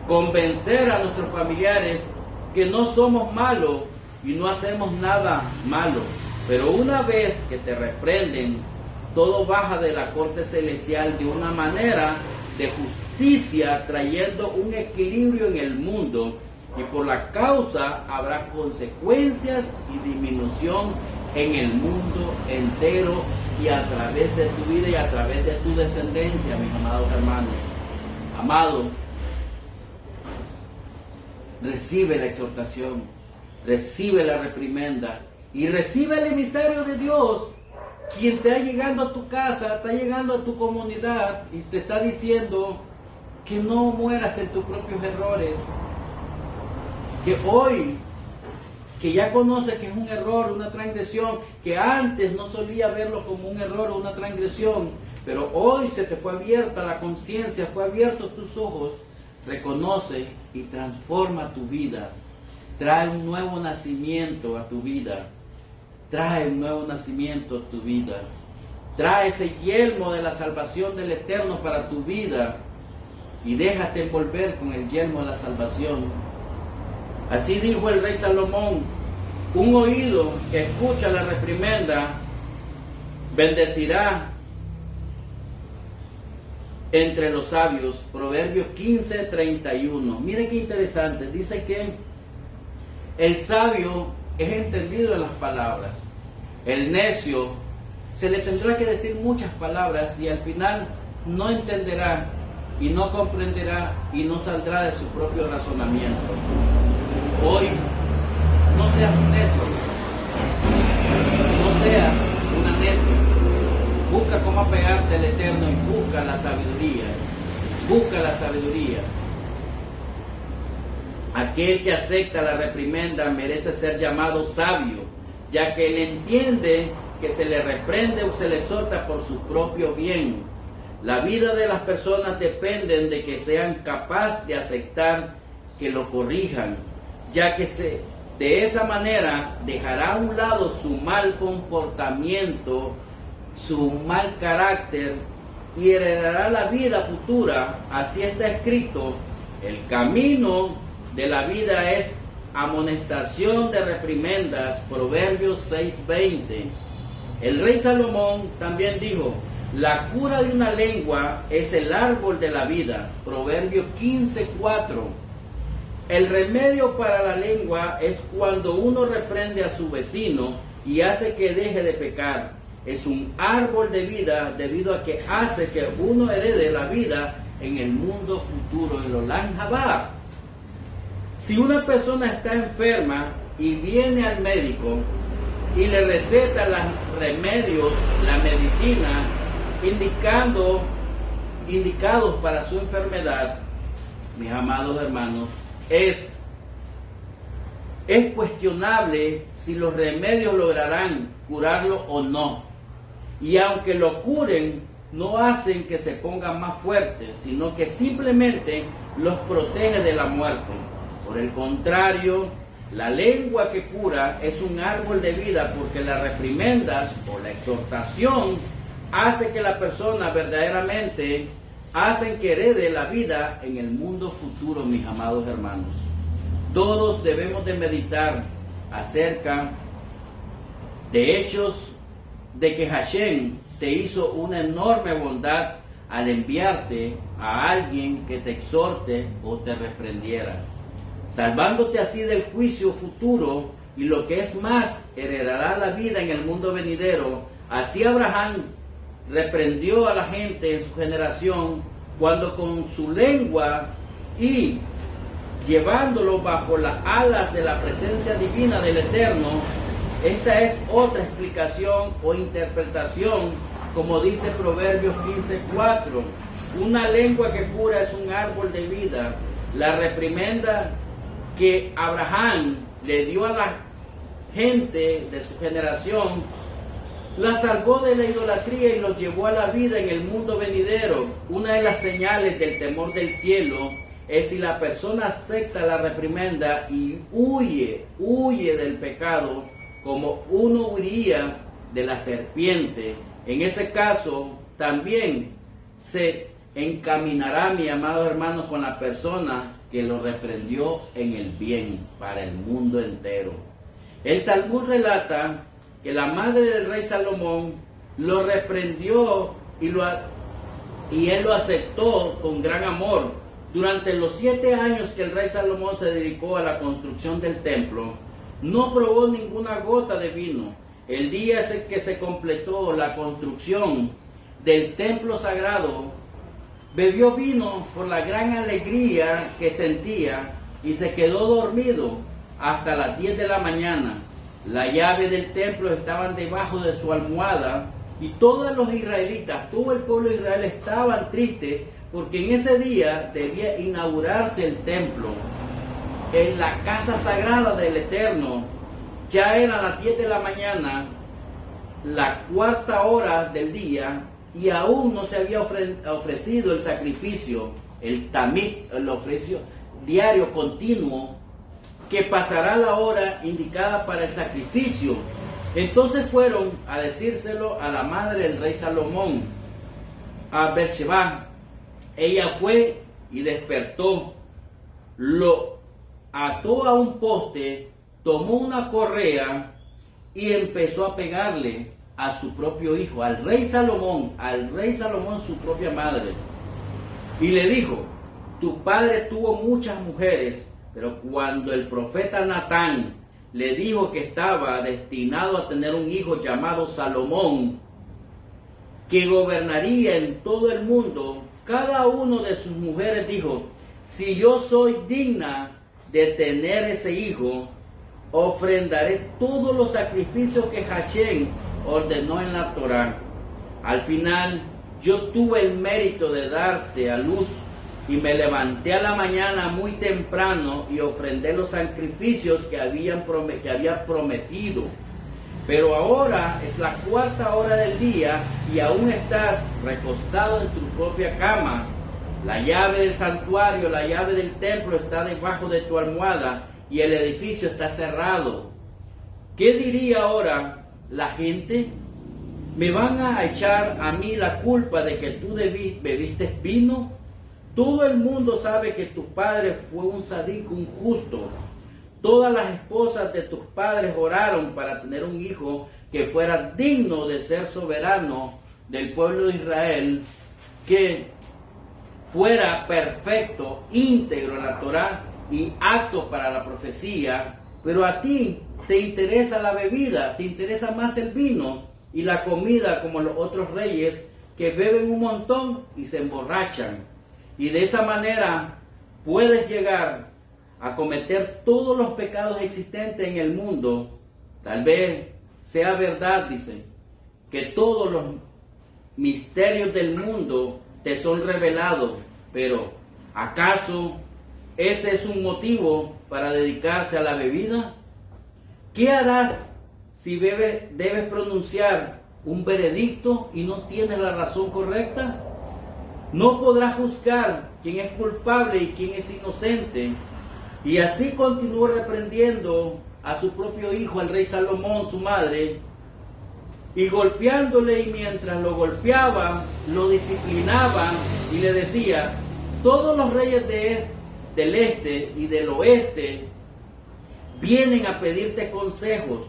convencer a nuestros familiares que no somos malos y no hacemos nada malo. Pero una vez que te reprenden, todo baja de la corte celestial de una manera de justicia, trayendo un equilibrio en el mundo, y por la causa habrá consecuencias y disminución en el mundo entero y a través de tu vida y a través de tu descendencia, mis amados hermanos. Amado, recibe la exhortación, recibe la reprimenda y recibe el emisario de Dios, quien está llegando a tu casa, está llegando a tu comunidad y te está diciendo que no mueras en tus propios errores, que hoy, que ya conoces que es un error, una transgresión, que antes no solía verlo como un error o una transgresión, pero hoy se te fue abierta la conciencia, fue abierto tus ojos. Reconoce y transforma tu vida. Trae un nuevo nacimiento a tu vida. Trae un nuevo nacimiento a tu vida. Trae ese yelmo de la salvación del Eterno para tu vida y déjate envolver con el yelmo de la salvación. Así dijo el rey Salomón: un oído que escucha la reprimenda bendecirá entre los sabios. Proverbios 15:31. Miren qué interesante. Dice que el sabio es entendido en las palabras. El necio se le tendrá que decir muchas palabras y al final no entenderá y no comprenderá y no saldrá de su propio razonamiento. Hoy no seas un necio, no seas una necia. Busca cómo apegarte al Eterno y busca la sabiduría. Busca la sabiduría. Aquel que acepta la reprimenda merece ser llamado sabio, ya que él entiende que se le reprende o se le exhorta por su propio bien. La vida de las personas depende de que sean capaces de aceptar que lo corrijan, ya que de esa manera dejará a un lado su mal comportamiento, su mal carácter y heredará la vida futura. Así está escrito: el camino de la vida es amonestación de reprimendas. Proverbios 6:20. El rey Salomón también dijo: la cura de una lengua es el árbol de la vida. Proverbios 15:4. El remedio para la lengua es cuando uno reprende a su vecino y hace que deje de pecar. Es un árbol de vida debido a que hace que uno herede la vida en el mundo futuro, en los Olam Haba. Si una persona está enferma y viene al médico y le receta los remedios, la medicina, indicados para su enfermedad, mis amados hermanos, es cuestionable si los remedios lograrán curarlo o no. Y aunque lo curen, no hacen que se pongan más fuertes, sino que simplemente los protege de la muerte. Por el contrario, la lengua que cura es un árbol de vida, porque las reprimendas o la exhortación hace que la persona verdaderamente hacen que herede la vida en el mundo futuro, mis amados hermanos. Todos debemos de meditar acerca de hechos de que Hashem te hizo una enorme bondad al enviarte a alguien que te exhorte o te reprendiera, salvándote así del juicio futuro, y lo que es más, heredará la vida en el mundo venidero. Así Abraham reprendió a la gente en su generación cuando con su lengua y llevándolo bajo las alas de la presencia divina del Eterno. Esta es otra explicación o interpretación, como dice Proverbios 15:4. Una lengua que cura es un árbol de vida. La reprimenda que Abraham le dio a la gente de su generación la salvó de la idolatría y los llevó a la vida en el mundo venidero. Una de las señales del temor del cielo es si la persona acepta la reprimenda y huye del pecado, como uno huiría de la serpiente. En ese caso también se encaminará, mi amado hermano, con la persona que lo reprendió en el bien para el mundo entero. El Talmud relata que la madre del rey Salomón lo reprendió y él lo aceptó con gran amor. Durante los 7 años que el rey Salomón se dedicó a la construcción del templo, no probó ninguna gota de vino. El día en que se completó la construcción del templo sagrado, bebió vino por la gran alegría que sentía y se quedó dormido hasta las 10 de la mañana. La llave del templo estaban debajo de su almohada y todos los israelitas, todo el pueblo de Israel estaban tristes porque en ese día debía inaugurarse el templo en la casa sagrada del Eterno. Ya eran las 10 de la mañana, la 4ª hora del día, y aún no se había ofrecido el sacrificio, el tamid, el ofrecio diario continuo, que pasará la hora indicada para el sacrificio. Entonces fueron a decírselo a la madre del rey Salomón, a Beersheba. Ella fue y despertó, lo ató a un poste, tomó una correa y empezó a pegarle a su propio hijo, al rey Salomón su propia madre. Y le dijo: tu padre tuvo muchas mujeres, pero cuando el profeta Natán le dijo que estaba destinado a tener un hijo llamado Salomón, que gobernaría en todo el mundo, cada uno de sus mujeres dijo: si yo soy digna de tener ese hijo, ofrendaré todos los sacrificios que Hashem ordenó en la Torá. Al final, yo tuve el mérito de darte a luz y me levanté a la mañana muy temprano y ofrendé los sacrificios que había prometido. Pero ahora es la 4ª hora del día y aún estás recostado en tu propia cama. La llave del santuario, la llave del templo está debajo de tu almohada y el edificio está cerrado. ¿Qué diría ahora la gente? ¿Me van a echar a mí la culpa de que tú bebiste vino? Todo el mundo sabe que tu padre fue un sadí, un justo. Todas las esposas de tus padres oraron para tener un hijo que fuera digno de ser soberano del pueblo de Israel, que fuera perfecto, íntegro en la Torá y apto para la profecía, pero a ti te interesa la bebida, te interesa más el vino y la comida, como los otros reyes que beben un montón y se emborrachan. Y de esa manera puedes llegar a cometer todos los pecados existentes en el mundo. Tal vez sea verdad, dice, que todos los misterios del mundo te son revelados, pero ¿acaso ese es un motivo para dedicarse a la bebida? ¿Qué harás si debes pronunciar un veredicto y no tienes la razón correcta? No podrás juzgar quién es culpable y quién es inocente. Y así continuó reprendiendo a su propio hijo, al rey Salomón, su madre, y golpeándole, y mientras lo golpeaba, lo disciplinaba y le decía: todos los reyes del este y del oeste vienen a pedirte consejos.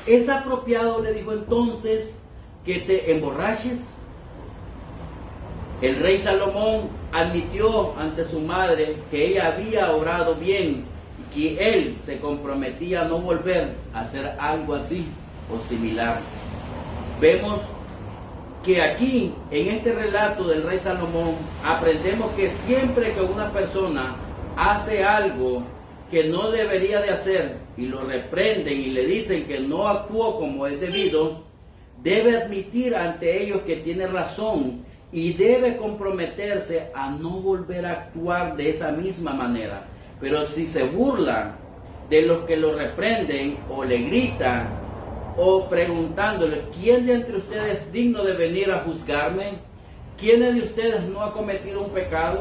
¿Es apropiado, le dijo entonces, que te emborraches? El rey Salomón admitió ante su madre que ella había obrado bien y que él se comprometía a no volver a hacer algo así o similar. Vemos que aquí, en este relato del rey Salomón, aprendemos que siempre que una persona hace algo que no debería de hacer y lo reprenden y le dicen que no actuó como es debido, debe admitir ante ellos que tiene razón y debe comprometerse a no volver a actuar de esa misma manera. Pero si se burla de los que lo reprenden o le gritan o preguntándole: ¿quién de entre ustedes es digno de venir a juzgarme? ¿Quién de ustedes no ha cometido un pecado?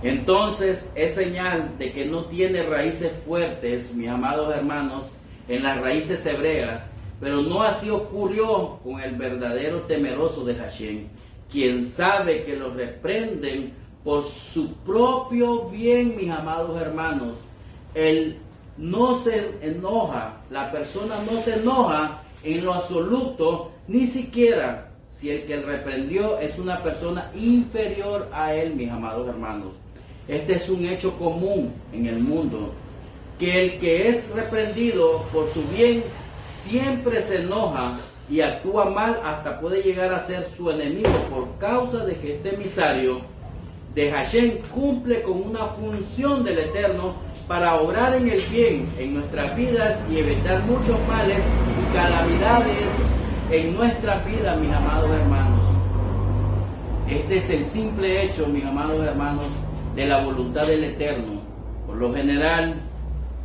Entonces es señal de que no tiene raíces fuertes, mis amados hermanos, en las raíces hebreas. Pero no así ocurrió con el verdadero temeroso de Hashem, quien sabe que lo reprenden por su propio bien, mis amados hermanos. Él no se enoja, la persona no se enoja en lo absoluto, ni siquiera si el que él reprendió es una persona inferior a él, mis amados hermanos. Este es un hecho común en el mundo, que el que es reprendido por su bien siempre se enoja y actúa mal, hasta puede llegar a ser su enemigo, por causa de que este emisario de Hashem cumple con una función del Eterno para obrar en el bien en nuestras vidas y evitar muchos males y calamidades en nuestras vidas, mis amados hermanos. Este es el simple hecho, mis amados hermanos, de la voluntad del Eterno. Por lo general,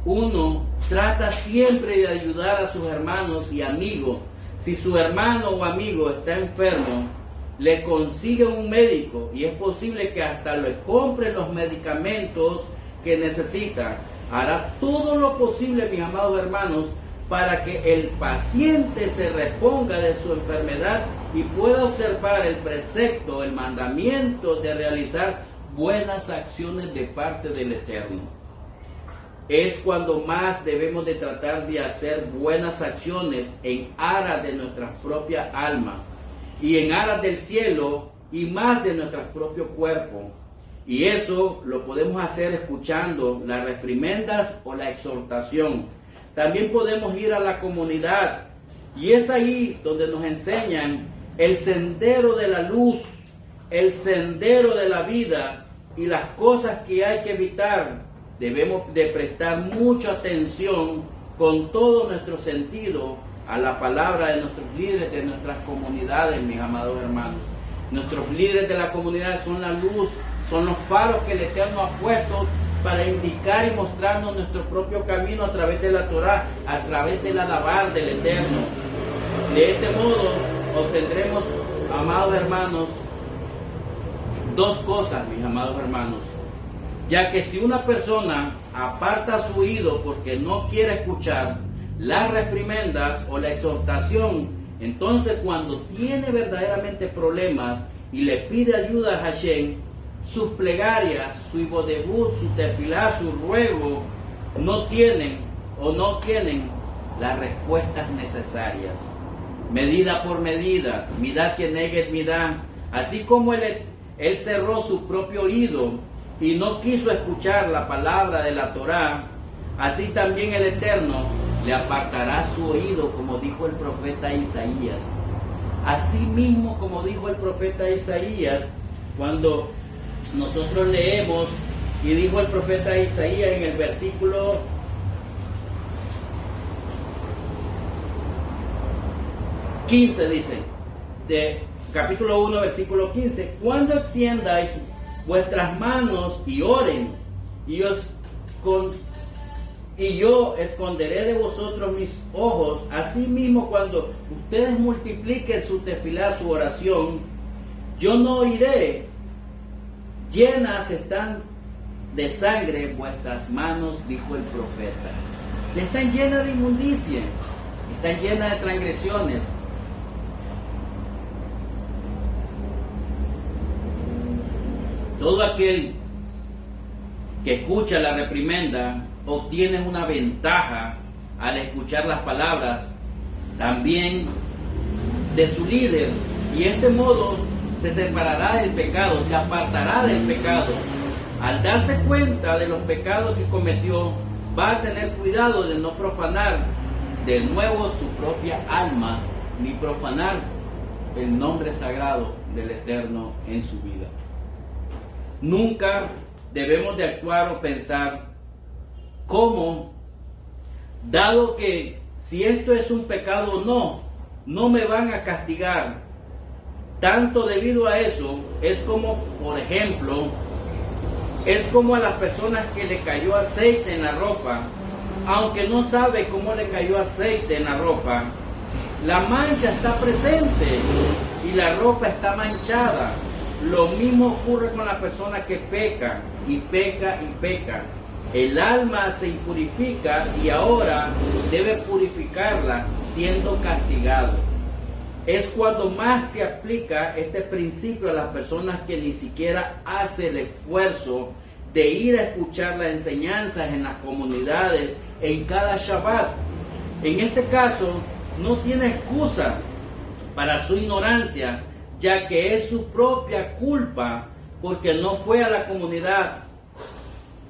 uno trata siempre de ayudar a sus hermanos y amigos. Si su hermano o amigo está enfermo, le consigue un médico y es posible que hasta le compre los medicamentos que necesita. Hará todo lo posible, mis amados hermanos, para que el paciente se reponga de su enfermedad y pueda observar el precepto, el mandamiento de realizar buenas acciones de parte del Eterno. Es cuando más debemos de tratar de hacer buenas acciones en aras de nuestra propia alma y en aras del cielo y más de nuestro propio cuerpo. Y eso lo podemos hacer escuchando las reprimendas o la exhortación. También podemos ir a la comunidad y es ahí donde nos enseñan el sendero de la luz, el sendero de la vida y las cosas que hay que evitar. Debemos de prestar mucha atención con todo nuestro sentido a la palabra de nuestros líderes de nuestras comunidades, mis amados hermanos. Nuestros líderes de la comunidad son la luz, son los faros que el Eterno ha puesto para indicar y mostrarnos nuestro propio camino a través de la Torá, a través del alabar del Eterno. De este modo obtendremos, amados hermanos, dos cosas, mis amados hermanos. Ya que si una persona aparta su oído porque no quiere escuchar las reprimendas o la exhortación, entonces cuando tiene verdaderamente problemas y le pide ayuda a Hashem, sus plegarias, su ibodebut, su tefilá, su ruego, no tienen las respuestas necesarias. Medida por medida, midá keneged midá. Así como él cerró su propio oído y no quiso escuchar la palabra de la Torá, así también el Eterno le apartará su oído, como dijo el profeta Isaías. Así mismo como dijo el profeta Isaías, cuando nosotros leemos, y dijo el profeta Isaías en el versículo 15, dice, de capítulo 1, versículo 15, cuando extiendáis vuestras manos y oren, y yo esconderé de vosotros mis ojos. Asimismo, cuando ustedes multipliquen su tefilá, su oración, yo no oiré. Llenas están de sangre vuestras manos, dijo el profeta. Están llenas de inmundicia, están llenas de transgresiones. Todo aquel que escucha la reprimenda obtiene una ventaja al escuchar las palabras también de su líder, y de este modo se separará del pecado, se apartará del pecado. Al darse cuenta de los pecados que cometió, va a tener cuidado de no profanar de nuevo su propia alma, ni profanar el nombre sagrado del Eterno en su vida. Nunca debemos de actuar o pensar cómo, dado que si esto es un pecado o no me van a castigar. Tanto debido a eso, es como, por ejemplo, es como a las personas que le cayó aceite en la ropa, aunque no sabe cómo le cayó aceite en la ropa, la mancha está presente y la ropa está manchada. Lo mismo ocurre con la persona que peca y peca y peca. El alma se impurifica y ahora debe purificarla siendo castigado. Es cuando más se aplica este principio a las personas que ni siquiera hacen el esfuerzo de ir a escuchar las enseñanzas en las comunidades en cada Shabbat. En este caso, no tiene excusa para su ignorancia, ya que es su propia culpa porque no fue a la comunidad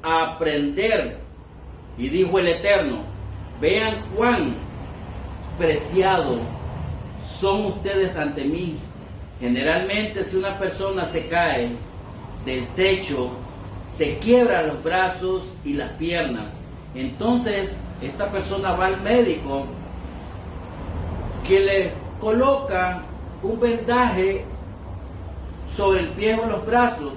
a aprender. Y dijo el Eterno, vean cuán preciado son ustedes ante mí. Generalmente, si una persona se cae del techo, se quiebra los brazos y las piernas. Entonces, esta persona va al médico, que le coloca un vendaje sobre el pie o los brazos,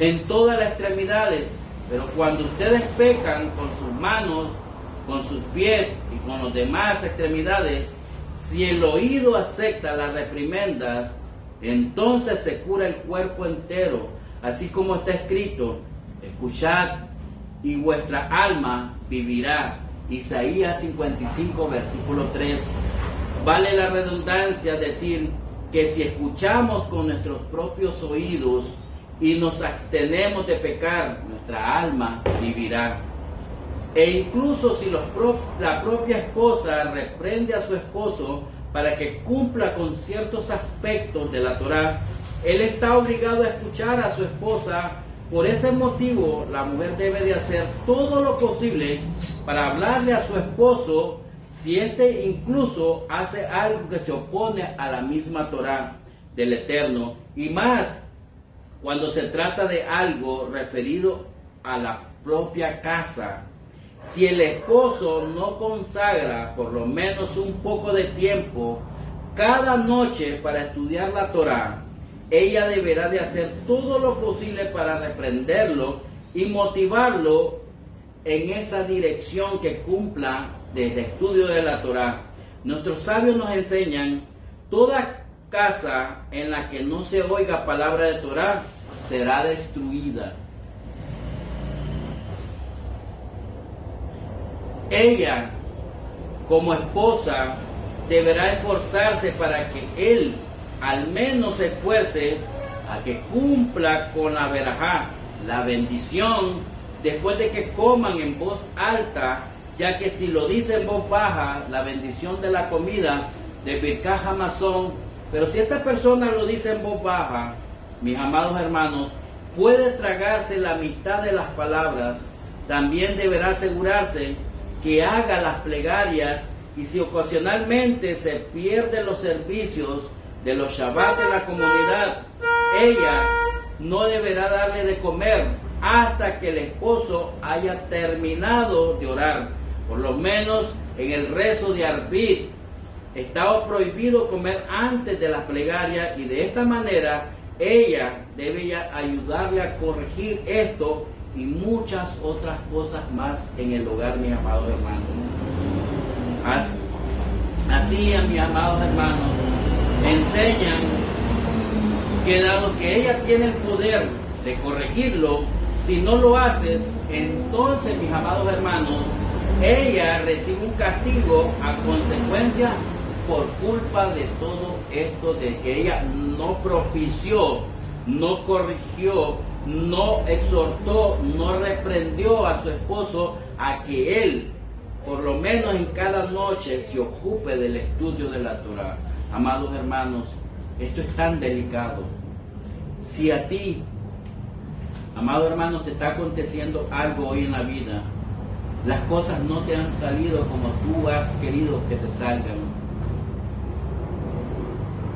en todas las extremidades. Pero cuando ustedes pecan con sus manos, con sus pies y con las demás extremidades, si el oído acepta las reprimendas, entonces se cura el cuerpo entero, así como está escrito, escuchad y vuestra alma vivirá. Isaías 55, versículo 3. Vale la redundancia decir que si escuchamos con nuestros propios oídos y nos abstenemos de pecar, nuestra alma vivirá. E incluso si la propia esposa reprende a su esposo para que cumpla con ciertos aspectos de la Torá, él está obligado a escuchar a su esposa. Por ese motivo, la mujer debe de hacer todo lo posible para hablarle a su esposo si éste incluso hace algo que se opone a la misma Torá del Eterno, y más cuando se trata de algo referido a la propia casa. Si el esposo no consagra por lo menos un poco de tiempo cada noche para estudiar la Torá, ella deberá de hacer todo lo posible para reprenderlo y motivarlo en esa dirección que cumpla del estudio de la Torá. Nuestros sabios nos enseñan, toda casa en la que no se oiga palabra de Torá será destruida. Ella, como esposa, deberá esforzarse para que él al menos se esfuerce a que cumpla con la verajá, la bendición después de que coman en voz alta, ya que si lo dice en voz baja, la bendición de la comida de Birkat Hamazon, pero si esta persona lo dice en voz baja, mis amados hermanos, puede tragarse la mitad de las palabras. También deberá asegurarse que haga las plegarias, y si ocasionalmente se pierden los servicios de los Shabbat de la comunidad, ella no deberá darle de comer hasta que el esposo haya terminado de orar. Por lo menos en el rezo de Arbit estaba prohibido comer antes de la plegaria, y de esta manera ella debe ayudarle a corregir esto y muchas otras cosas más en el hogar, mis amados hermanos. Así, mis amados hermanos, enseñan que dado que ella tiene el poder de corregirlo, si no lo haces, entonces, mis amados hermanos, ella recibe un castigo a consecuencia por culpa de todo esto, de que ella no propició, no corrigió, no exhortó, no reprendió a su esposo a que él, por lo menos en cada noche, se ocupe del estudio de la Torah. Amados hermanos, esto es tan delicado. Si a ti, amado hermano, te está aconteciendo algo hoy en la vida, las cosas no te han salido como tú has querido que te salgan.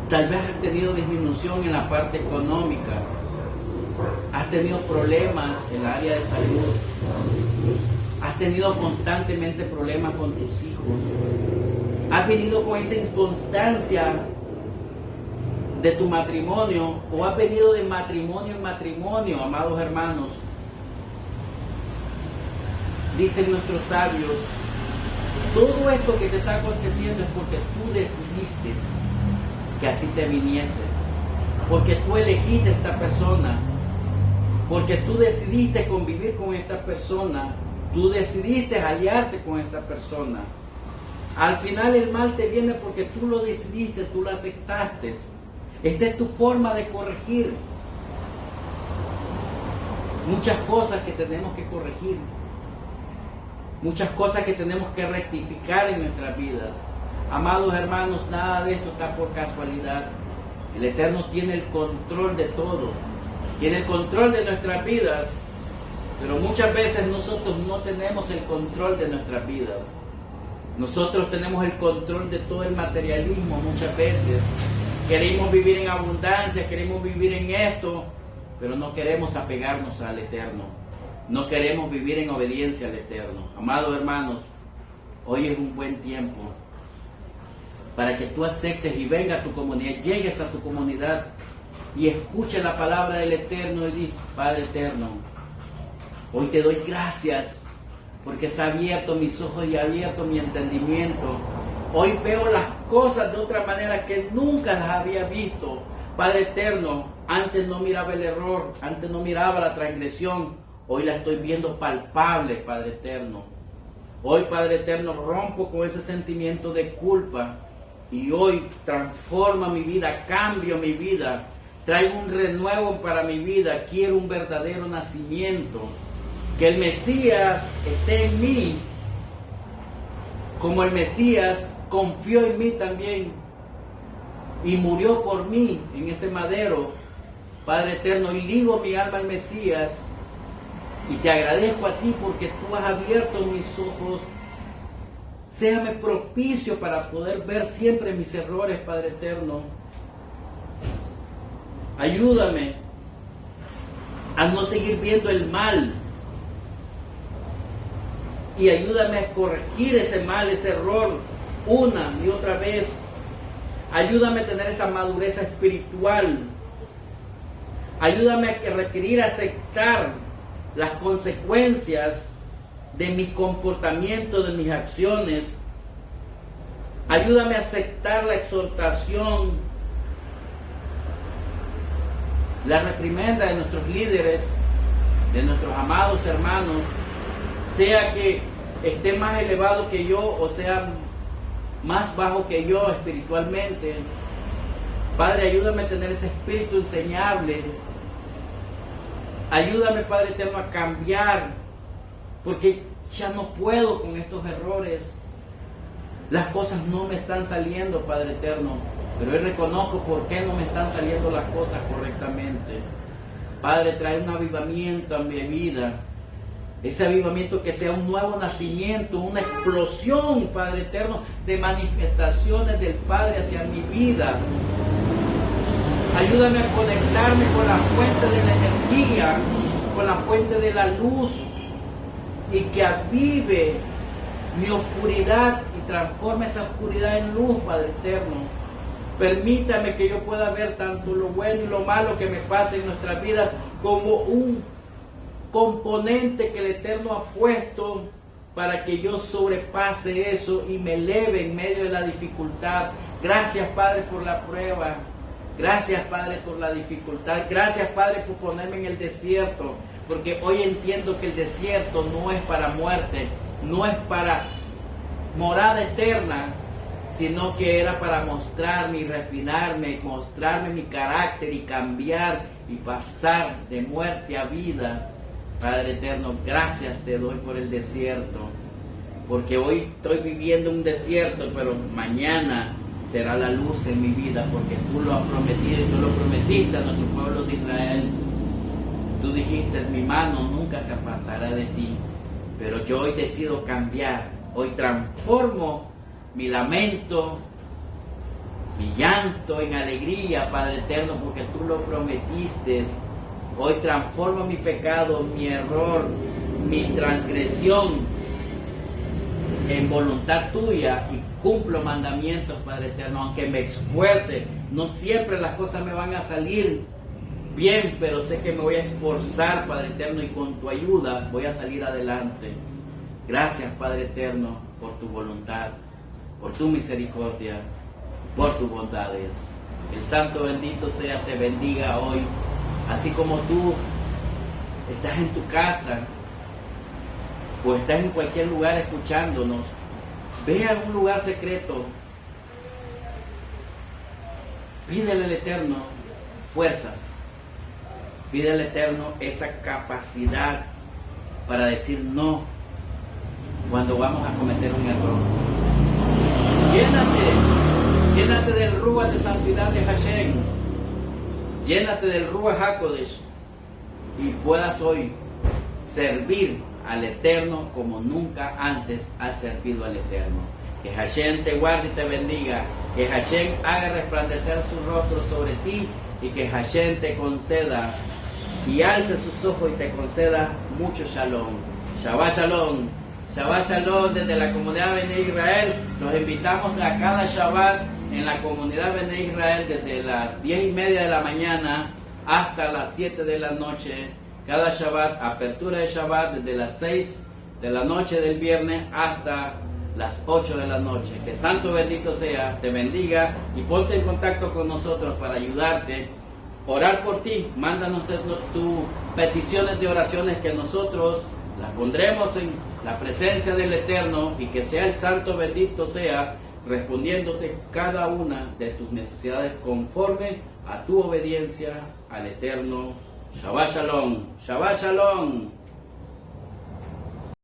Tal vez has tenido disminución en la parte económica, has tenido problemas en el área de salud, has tenido constantemente problemas con tus hijos, has venido con esa inconstancia de tu matrimonio, o has venido de matrimonio en matrimonio, amados hermanos. Dicen nuestros sabios, todo esto que te está aconteciendo es porque tú decidiste que así te viniese, porque tú elegiste a esta persona, porque tú decidiste convivir con esta persona, tú decidiste aliarte con esta persona. Al final el mal te viene porque tú lo decidiste, tú lo aceptaste. Esta es tu forma de corregir muchas cosas que tenemos que corregir, muchas cosas que tenemos que rectificar en nuestras vidas. Amados hermanos, nada de esto está por casualidad. El Eterno tiene el control de todo, tiene el control de nuestras vidas, pero muchas veces nosotros no tenemos el control de nuestras vidas. Nosotros tenemos el control de todo el materialismo muchas veces. Queremos vivir en abundancia, queremos vivir en esto, pero no queremos apegarnos al Eterno. No queremos vivir en obediencia al Eterno. Amados hermanos, hoy es un buen tiempo para que tú aceptes y vengas a tu comunidad, llegues a tu comunidad y escuches la palabra del Eterno y dices: Padre Eterno, hoy te doy gracias porque se ha abierto mis ojos y ha abierto mi entendimiento. Hoy veo las cosas de otra manera que nunca las había visto. Padre Eterno, antes no miraba el error, antes no miraba la transgresión, hoy la estoy viendo palpable, Padre Eterno. Hoy, Padre Eterno, rompo con ese sentimiento de culpa y hoy transforma mi vida, cambio mi vida, traigo un renuevo para mi vida, quiero un verdadero nacimiento, que el Mesías esté en mí, como el Mesías confió en mí también y murió por mí en ese madero. Padre Eterno, y ligo mi alma al Mesías y te agradezco a ti porque tú has abierto mis ojos. Séame propicio para poder ver siempre mis errores, Padre Eterno. Ayúdame a no seguir viendo el mal y ayúdame a corregir ese mal, ese error una y otra vez. Ayúdame a tener esa madurez espiritual. Ayúdame a requerir aceptar las consecuencias de mi comportamiento, de mis acciones. Ayúdame a aceptar la exhortación, la reprimenda de nuestros líderes, de nuestros amados hermanos, sea que esté más elevado que yo o sea más bajo que yo espiritualmente. Padre, ayúdame a tener ese espíritu enseñable. Ayúdame, Padre Eterno, a cambiar porque ya no puedo con estos errores. Las cosas no me están saliendo, Padre eterno, pero hoy reconozco por qué no me están saliendo las cosas correctamente. Padre, trae un avivamiento a mi vida. Ese avivamiento que sea un nuevo nacimiento, una explosión, Padre eterno, de manifestaciones del Padre hacia mi vida. Ayúdame a conectarme con la fuente de la energía, con la fuente de la luz, y que avive mi oscuridad y transforme esa oscuridad en luz, Padre eterno. Permítame que yo pueda ver tanto lo bueno y lo malo que me pasa en nuestra vida como un componente que el Eterno ha puesto para que yo sobrepase eso y me eleve en medio de la dificultad. Gracias, Padre, por la prueba. Gracias, Padre, por la dificultad. Gracias, Padre, por ponerme en el desierto, porque hoy entiendo que el desierto no es para muerte, no es para morada eterna, sino que era para mostrarme y refinarme, mostrarme mi carácter y cambiar y pasar de muerte a vida. Padre eterno, gracias te doy por el desierto, porque hoy estoy viviendo un desierto, pero mañana será la luz en mi vida, porque tú lo has prometido y tú lo prometiste a nuestro pueblo de Israel. Tú dijiste, mi mano nunca se apartará de ti, pero yo hoy decido cambiar. Hoy transformo mi lamento, mi llanto en alegría, Padre eterno, porque tú lo prometiste. Hoy transformo mi pecado, mi error, mi transgresión en voluntad tuya y cumplo mandamientos, Padre eterno, aunque me esfuerce. No siempre las cosas me van a salir bien, pero sé que me voy a esforzar, Padre eterno, y con tu ayuda voy a salir adelante. Gracias, Padre eterno, por tu voluntad, por tu misericordia, por tus bondades. El santo bendito sea, te bendiga hoy. Así como tú estás en tu casa o estás en cualquier lugar escuchándonos, ve a un lugar secreto, pídele al Eterno fuerzas, pídele al Eterno esa capacidad para decir no cuando vamos a cometer un error. Llénate del Ruach de santidad de Hashem. Llénate del Ruach HaKodesh y puedas hoy servir al Eterno como nunca antes has servido al Eterno. Que Hashem te guarde y te bendiga. Que Hashem haga resplandecer su rostro sobre ti y que Hashem te conceda y alce sus ojos y te conceda mucho shalom. Shabbat shalom. Shabbat shalom desde la comunidad Bnei Israel. Los invitamos a cada Shabbat en la comunidad Bnei Israel desde las 10:30 de la mañana hasta las 7 de la noche. Cada Shabbat, apertura de Shabbat desde las 6 de la noche del viernes hasta las 8 de la noche. Que santo bendito sea, te bendiga y ponte en contacto con nosotros para ayudarte, orar por ti. Mándanos tus peticiones de oraciones que nosotros las pondremos en la presencia del Eterno y que sea el santo bendito sea respondiéndote cada una de tus necesidades conforme a tu obediencia al Eterno. Shabbat Shalom. Shabbat Shalom.